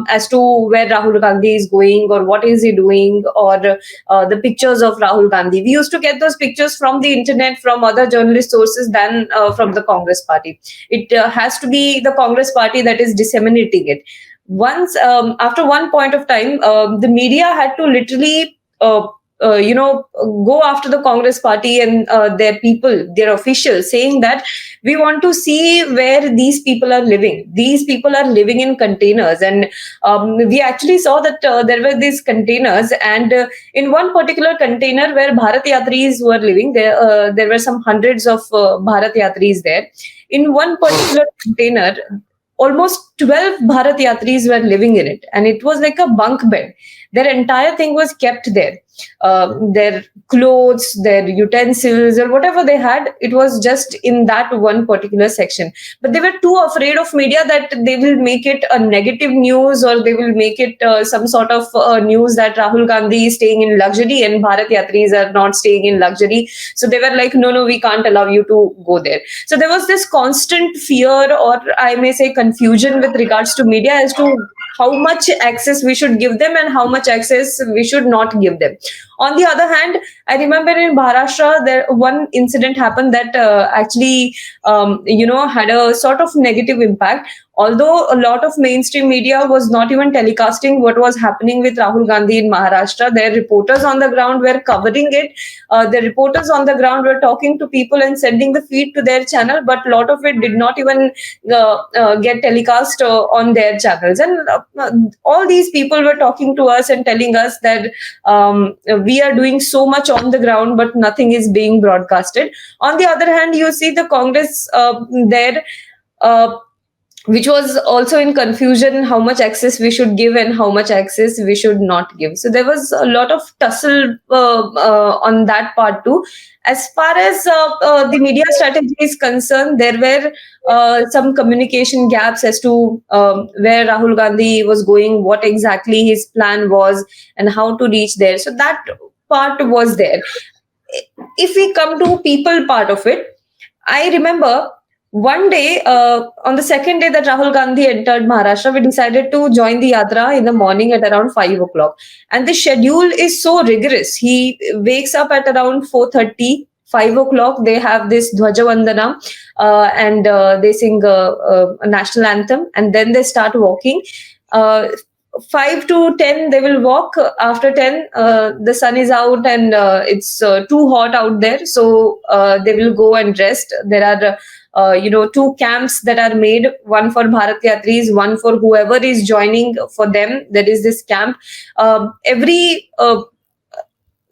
as to where Rahul Gandhi is going or what is he doing, or the pictures of Rahul Gandhi. We used to get those pictures from the internet, from other journalist sources than from the Congress Party. It has to be the Congress Party that is disseminating it. Once, after one point of time, the media had to literally, go after the Congress Party and their people, their officials, saying that we want to see where these people are living. These people are living in containers, and we actually saw that there were these containers, and in one particular container where Bharat Yatris were living, there were some hundreds of Bharat Yatris there. In one particular container, almost 12 Bharat Yatris were living in it, and it was like a bunk bed. Their entire thing was kept there. Their clothes, their utensils, or whatever they had, it was just in that one particular section. But they were too afraid of media that they will make it a negative news, or they will make it some sort of news that Rahul Gandhi is staying in luxury and Bharat Yatris are not staying in luxury. So they were like, no, we can't allow you to go there. So there was this constant fear, or I may say confusion, with regards to media as to how much access we should give them and how much access we should not give them. On the other hand, I remember in Maharashtra, there one incident happened that actually, had a sort of negative impact. Although a lot of mainstream media was not even telecasting what was happening with Rahul Gandhi in Maharashtra, their reporters on the ground were covering it. The reporters on the ground were talking to people and sending the feed to their channel, but a lot of it did not even get telecast on their channels. And all these people were talking to us and telling us that we are doing so much on the ground, but nothing is being broadcasted. On the other hand, you see the Congress there, which was also in confusion how much access we should give and how much access we should not give. So there was a lot of tussle on that part too. As far as the media strategy is concerned, there were some communication gaps as to where Rahul Gandhi was going, what exactly his plan was, and how to reach there. So that part was there. If we come to people part of it, I remember one day, on the second day that Rahul Gandhi entered Maharashtra, we decided to join the yatra in the morning at around 5 o'clock. And the schedule is so rigorous. He wakes up at around 4:30. 5 o'clock, they have this Dhwaja Vandana, and they sing a national anthem, and then they start walking. 5 to 10 they will walk. After 10 the sun is out and it's too hot out there, so they will go and rest. There are two camps that are made, one for Bharat Yatris, one for whoever is joining for them. There is this camp every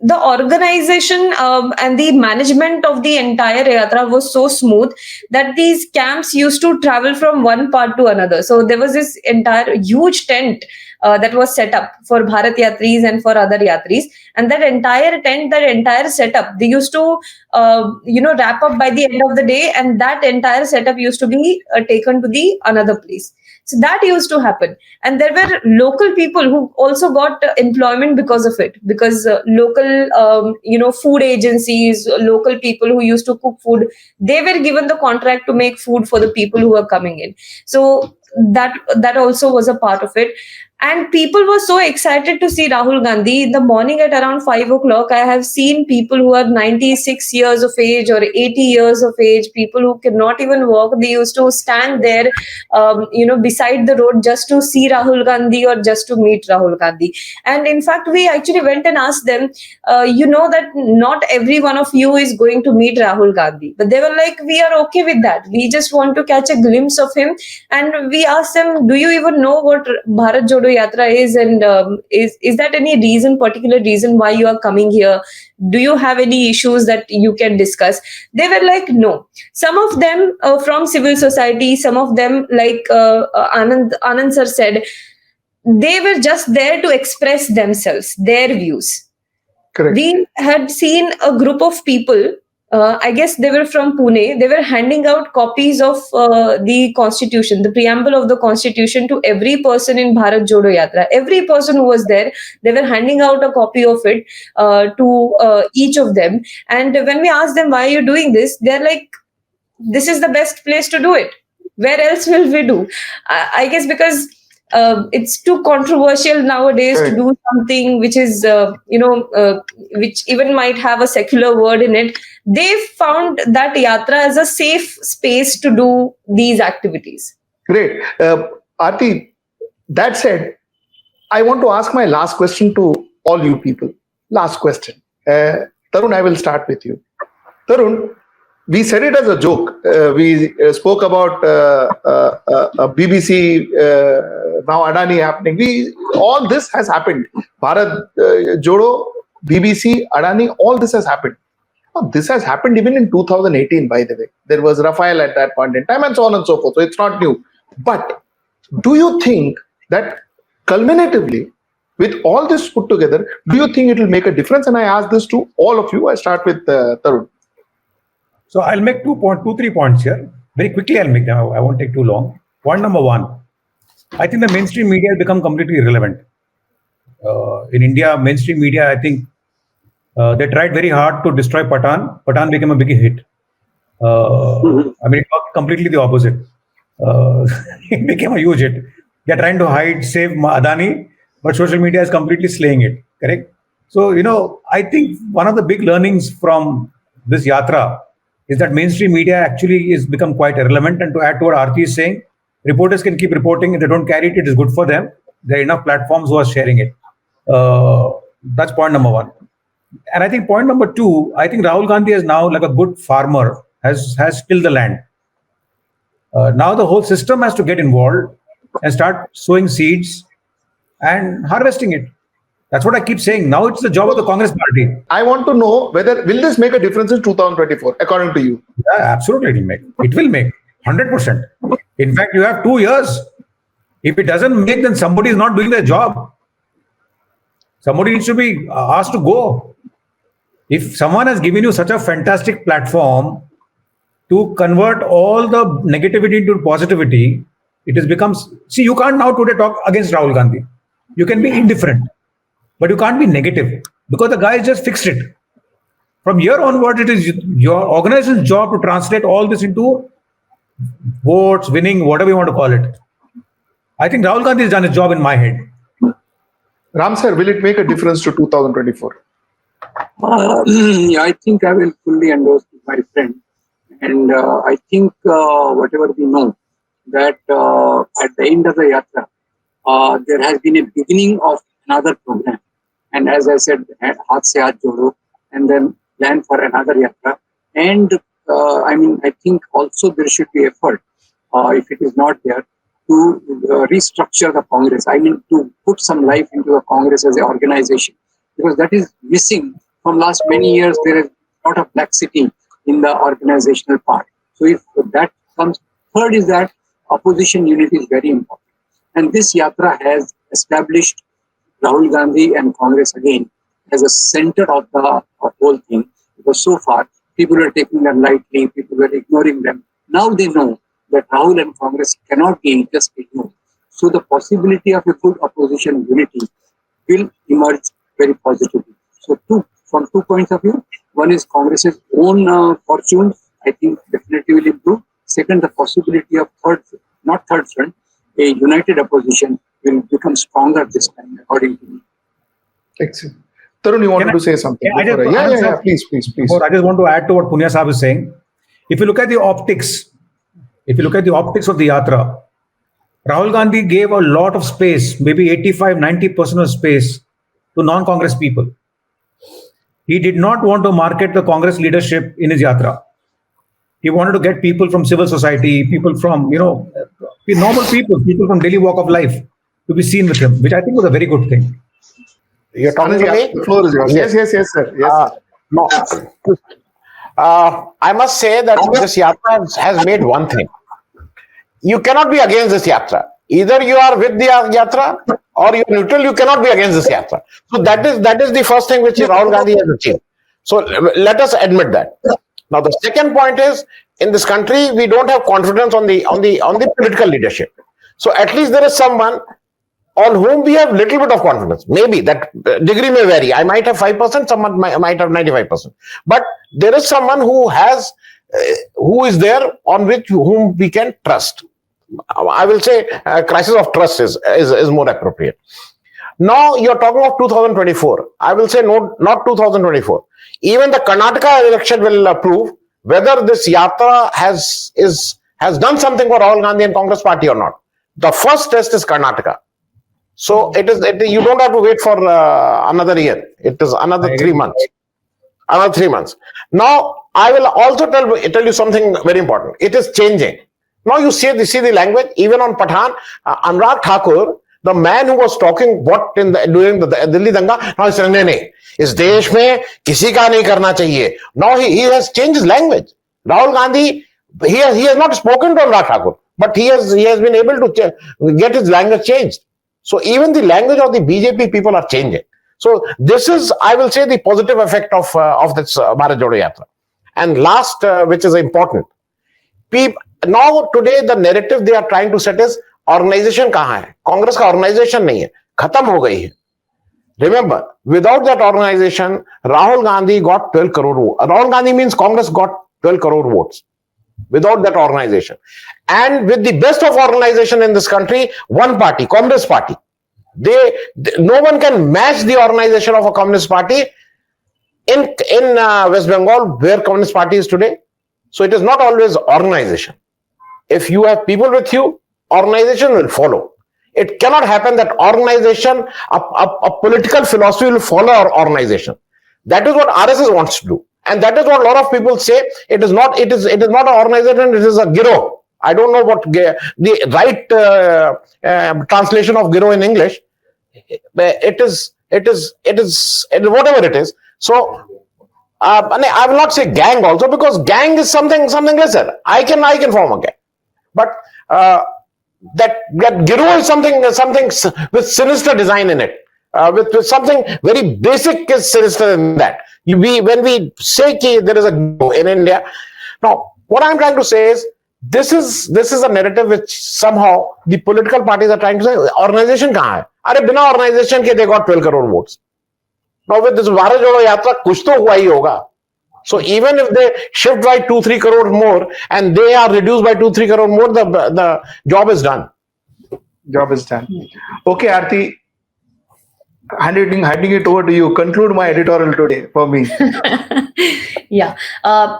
the organization and the management of the entire yatra was so smooth that these camps used to travel from one part to another. So there was this entire huge tent that was set up for Bharat Yatris and for other Yatris. And that entire tent, that entire setup, they used to, wrap up by the end of the day, and that entire setup used to be taken to the another place. So that used to happen. And there were local people who also got employment because of it, because local, food agencies, local people who used to cook food, they were given the contract to make food for the people who were coming in. So that also was a part of it. And people were so excited to see Rahul Gandhi. In the morning at around 5 o'clock, I have seen people who are 96 years of age or 80 years of age, people who cannot even walk. They used to stand there, beside the road just to see Rahul Gandhi or just to meet Rahul Gandhi. And in fact, we actually went and asked them, that not every one of you is going to meet Rahul Gandhi. But they were like, we are okay with that. We just want to catch a glimpse of him. And we asked them, do you even know what Bharat Jodo Yatra is, and is that any particular reason why you are coming here? Do you have any issues that you can discuss? They were like, no. Some of them from civil society, some of them, like Anand sir said, they were just there to express themselves, their views. Correct. We had seen a group of people, I guess they were from Pune. They were handing out copies of the Constitution, the preamble of the Constitution, to every person in Bharat Jodo Yatra. Every person who was there, they were handing out a copy of it to each of them. And when we asked them, why are you doing this? They're like, this is the best place to do it. Where else will we do? I guess because it's too controversial nowadays to do something which is, which even might have a secular word in it. They found that yatra as a safe space to do these activities. Great. Aarti, that said, I want to ask my last question to all you people. Last question. Tarun, I will start with you. Tarun, we said it as a joke. We spoke about BBC, now Adani happening. All this has happened. Bharat Jodo, BBC, Adani, all this has happened. This has happened even in 2018, by the way. There was Rafael at that point in time and so on and so forth. So it's not new. But do you think that culminatively, with all this put together, do you think it will make a difference? And I ask this to all of you. I start with Tarun. So I'll make 3 points here. Very quickly I'll make them. I won't take too long. Point number 1. I think the mainstream media has become completely irrelevant. In India, mainstream media, I think they tried very hard to destroy Pathan. Pathan became a big hit. I mean, it was completely the opposite. It became a huge hit. They're trying to save Adani, but social media is completely slaying it. Correct? So, I think one of the big learnings from this yatra is that mainstream media actually is become quite irrelevant. And to add to what Aarti is saying, reporters can keep reporting. If they don't carry it, it is good for them. There are enough platforms who are sharing it. That's point number 1. And I think point number 2, I think Rahul Gandhi is now like a good farmer, has tilled the land. Now the whole system has to get involved and start sowing seeds and harvesting it. That's what I keep saying. Now it's the job of the Congress party. I want to know whether will this make a difference in 2024, according to you? Yeah, absolutely, it will make 100%. In fact, you have 2 years. If it doesn't make, then somebody is not doing their job. Somebody needs to be asked to go. If someone has given you such a fantastic platform to convert all the negativity into positivity, it has become. See, you can't now today talk against Rahul Gandhi. You can be indifferent, but you can't be negative because the guy has just fixed it. From here onward, it is your organization's job to translate all this into votes, winning, whatever you want to call it. I think Rahul Gandhi has done his job in my head. Ram sir, will it make a difference to 2024? Yeah, I think I will fully endorse my friend. And I think whatever we know, that at the end of the yatra, there has been a beginning of another program. And as I said, Haath Se Haath Jodo, and then plan for another yatra. And I think also there should be effort, if it is not there, to restructure the Congress. To put some life into the Congress as an organization, because that is missing from last many years, there is a lot of laxity in the organizational part. So if that comes, third is that opposition unity is very important. And this yatra has established Rahul Gandhi and Congress again as a center of the whole thing. Because so far, people were taking them lightly, people were ignoring them. Now they know that Rahul and Congress cannot be just ignored. So the possibility of a good opposition unity will emerge very positively. So from 2 points of view, one is Congress's own fortune, I think definitely will improve. Second, the possibility of not third front, a united opposition will become stronger this time, according to me. Excellent. Tarun, you wanted to say something? I just, Please. I just want to add to what Punya Sahib is saying. If you look at the optics of the yatra, Rahul Gandhi gave a lot of space, maybe 85-90% of space to non-Congress people. He did not want to market the Congress leadership in his yatra. He wanted to get people from civil society, people from, normal people from daily walk of life to be seen with him, which I think was a very good thing. You're talking to me? The floor is yours. Yes, sir. Yes. No. I must say that this yatra has made one thing. You cannot be against this yatra. Either you are with the yatra or you're neutral. You cannot be against this yatra. So that is the first thing which Rahul Gandhi has achieved. So let us admit that. Now the second point is, in this country we don't have confidence on the political leadership. So at least there is someone on whom we have little bit of confidence. Maybe that degree may vary. I might have 5%, someone might have 95%. But there is someone who is there on whom we can trust. I will say crisis of trust is more appropriate. Now you're talking of 2024. I will say no, not 2024. Even the Karnataka election will prove whether this yatra has done something for Rahul Gandhi and Congress party or not. The first test is Karnataka. So you don't have to wait for another year. It is another 3 months. Another 3 months. Now I will also tell you something very important. It is changing. Now you see the language, even on Pathan, Anurag Thakur, the man who was talking during the Delhi Danga, now he's saying, no, इस देश में किसी का नहीं करना चाहिए. Now he has changed his language. Rahul Gandhi, he has not spoken to Anurag Thakur, but he has been able to get his language changed. So even the language of the BJP people are changing. So this is, I will say, the positive effect of this Bharat Jodo Yatra. And last, which is important, now today the narrative they are trying to set is organization kahan hai? Congress ka organization nahi hai, khatam ho gayi hai. Remember, without that organization, Rahul Gandhi got 12 crore votes. Rahul Gandhi means Congress got 12 crore votes. Without that organization. And with the best of organization in this country, one party, Congress party. No one can match the organization of a Communist party in West Bengal, where Communist party is today. So it is not always organization. If you have people with you, organization will follow. It cannot happen that organization, a political philosophy will follow our organization. That is what RSS wants to do. And that is what a lot of people say. It is not an organization, it is a Giro. I don't know what the right translation of Giro in English. It is whatever it is. So I will not say gang also, because gang is something lesser. I can form a gang. But that Giro is something with sinister design in it. With something very basic is sinister in that. When we say there is a Giro in India, now what I'm trying to say is this is a narrative which somehow the political parties are trying to say organization kahan hai? Arey bina organization ke they got 12 crore votes. Now with this Bharat Jodo Yatra kuch to hua hi hoga. So even if they shift by 2-3 crore more and they are reduced by 2-3 crore more, the job is done. Job is done. Okay, Aarti, handing it over to you. Conclude my editorial today for me. Yeah.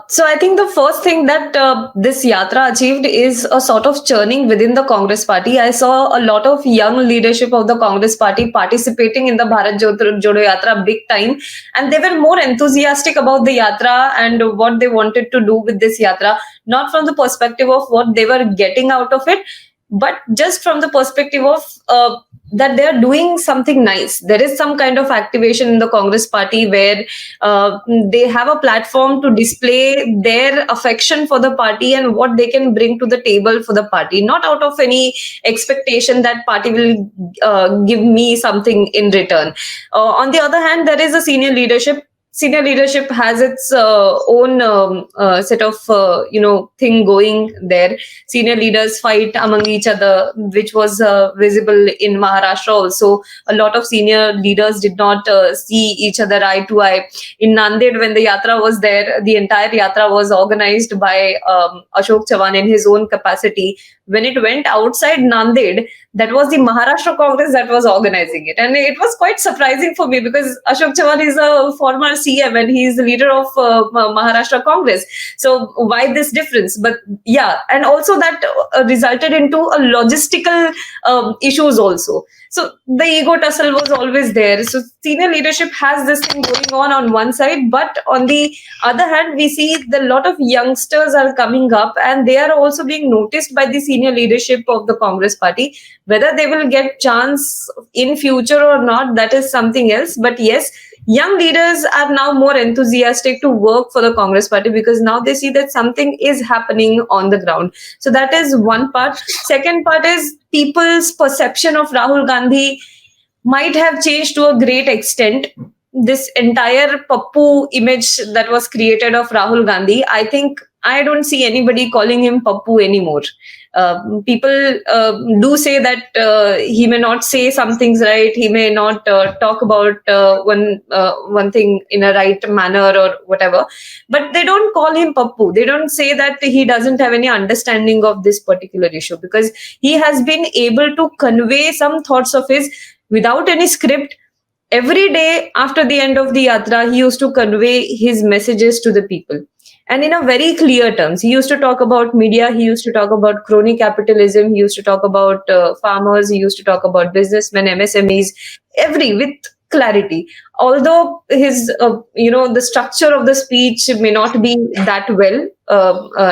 So I think the first thing that this yatra achieved is a sort of churning within the Congress party. I saw a lot of young leadership of the Congress party participating in the Bharat Jodo Yatra big time. And they were more enthusiastic about the yatra and what they wanted to do with this yatra, not from the perspective of what they were getting out of it, but just from the perspective of that they are doing something nice. There is some kind of activation in the Congress party where they have a platform to display their affection for the party and what they can bring to the table for the party, not out of any expectation that party will give me something in return. On the other hand, there is a senior leadership. Senior leadership has its own set of thing going there. Senior leaders fight among each other, which was visible in Maharashtra also. A lot of senior leaders did not see each other eye to eye. In Nanded, when the yatra was there, the entire yatra was organized by Ashok Chavan in his own capacity. When it went outside Nanded, that was the Maharashtra Congress that was organizing it. And it was quite surprising for me because Ashok Chavan is a former CM and he is the leader of Maharashtra Congress. So why this difference? But yeah, and also that resulted into a logistical issues also. So the ego tussle was always there. So senior leadership has this thing going on one side, but on the other hand, we see that a lot of youngsters are coming up and they are also being noticed by the senior leadership of the Congress party. Whether they will get chance in future or not, that is something else. But yes, young leaders are now more enthusiastic to work for the Congress party because now they see that something is happening on the ground. So that is one part. Second part is people's perception of Rahul Gandhi might have changed to a great extent. This entire Pappu image that was created of Rahul Gandhi, I don't see anybody calling him Pappu anymore. People do say that he may not say some things right, he may not talk about one thing in a right manner or whatever, but they don't call him Pappu. They don't say that he doesn't have any understanding of this particular issue because he has been able to convey some thoughts of his without any script. Every day after the end of the yatra, he used to convey his messages to the people. And in a very clear terms, he used to talk about media, he used to talk about crony capitalism, he used to talk about farmers, he used to talk about businessmen, MSMEs, with clarity. Although his, the structure of the speech may not be that well,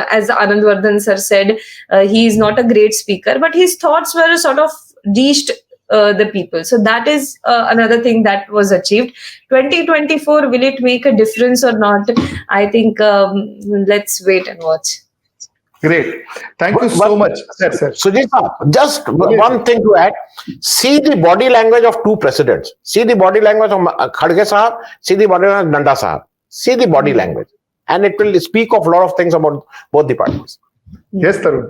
as Anand Vardhan sir said, he is not a great speaker, but his thoughts were sort of reached the people. So that is another thing that was achieved. 2024, will it make a difference or not? I think let's wait and watch. Great. Thank you so much. Sir. Sujit, just one thing to add. See the body language of two presidents. See the body language of Khadge Sahab, see the body language of Nanda Sahab. See the body language. And it will speak of a lot of things about both the parties. Yes, Tarun.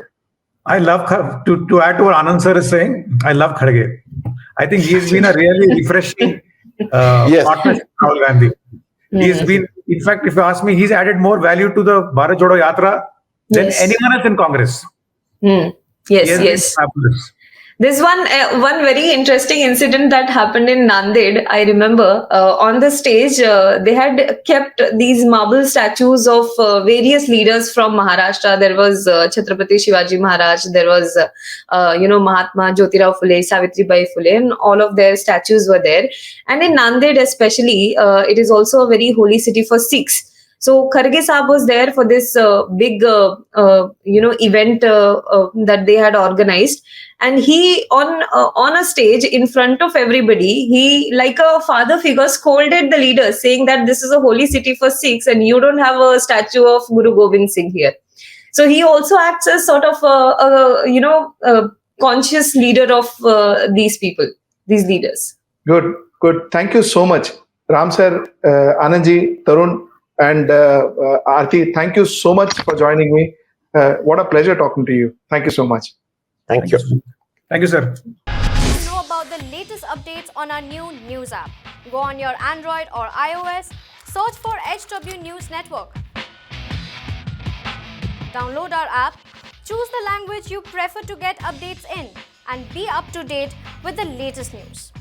I love, to add to what Anand sir is saying, I love Khadge. I think he's been a really refreshing partner with Rahul Gandhi. He's been, in fact, if you ask me, he's added more value to the Bharat Jodo Yatra than anyone else in Congress. Yes. Fabulous. There's one very interesting incident that happened in Nanded. I remember on the stage, they had kept these marble statues of various leaders from Maharashtra. There was Chhatrapati Shivaji Maharaj. There was, Mahatma Jyotirao Phule, Savitribai Phule, and all of their statues were there. And in Nanded especially, it is also a very holy city for Sikhs. So Kharge Saab was there for this big, event that they had organized. And he, on a stage in front of everybody, he, like a father figure, scolded the leaders, saying that this is a holy city for Sikhs and you don't have a statue of Guru Gobind Singh here. So he also acts as sort of a conscious leader of these people, these leaders. Good. Thank you so much. Ram sir, Anandji, Tarun, and Aarti, thank you so much for joining me. What a pleasure talking to you. Thank you so much. Thank you. Thank you, sir. To know about the latest updates on our new news app, go on your Android or iOS, search for HW News Network. Download our app, choose the language you prefer to get updates in, and be up to date with the latest news.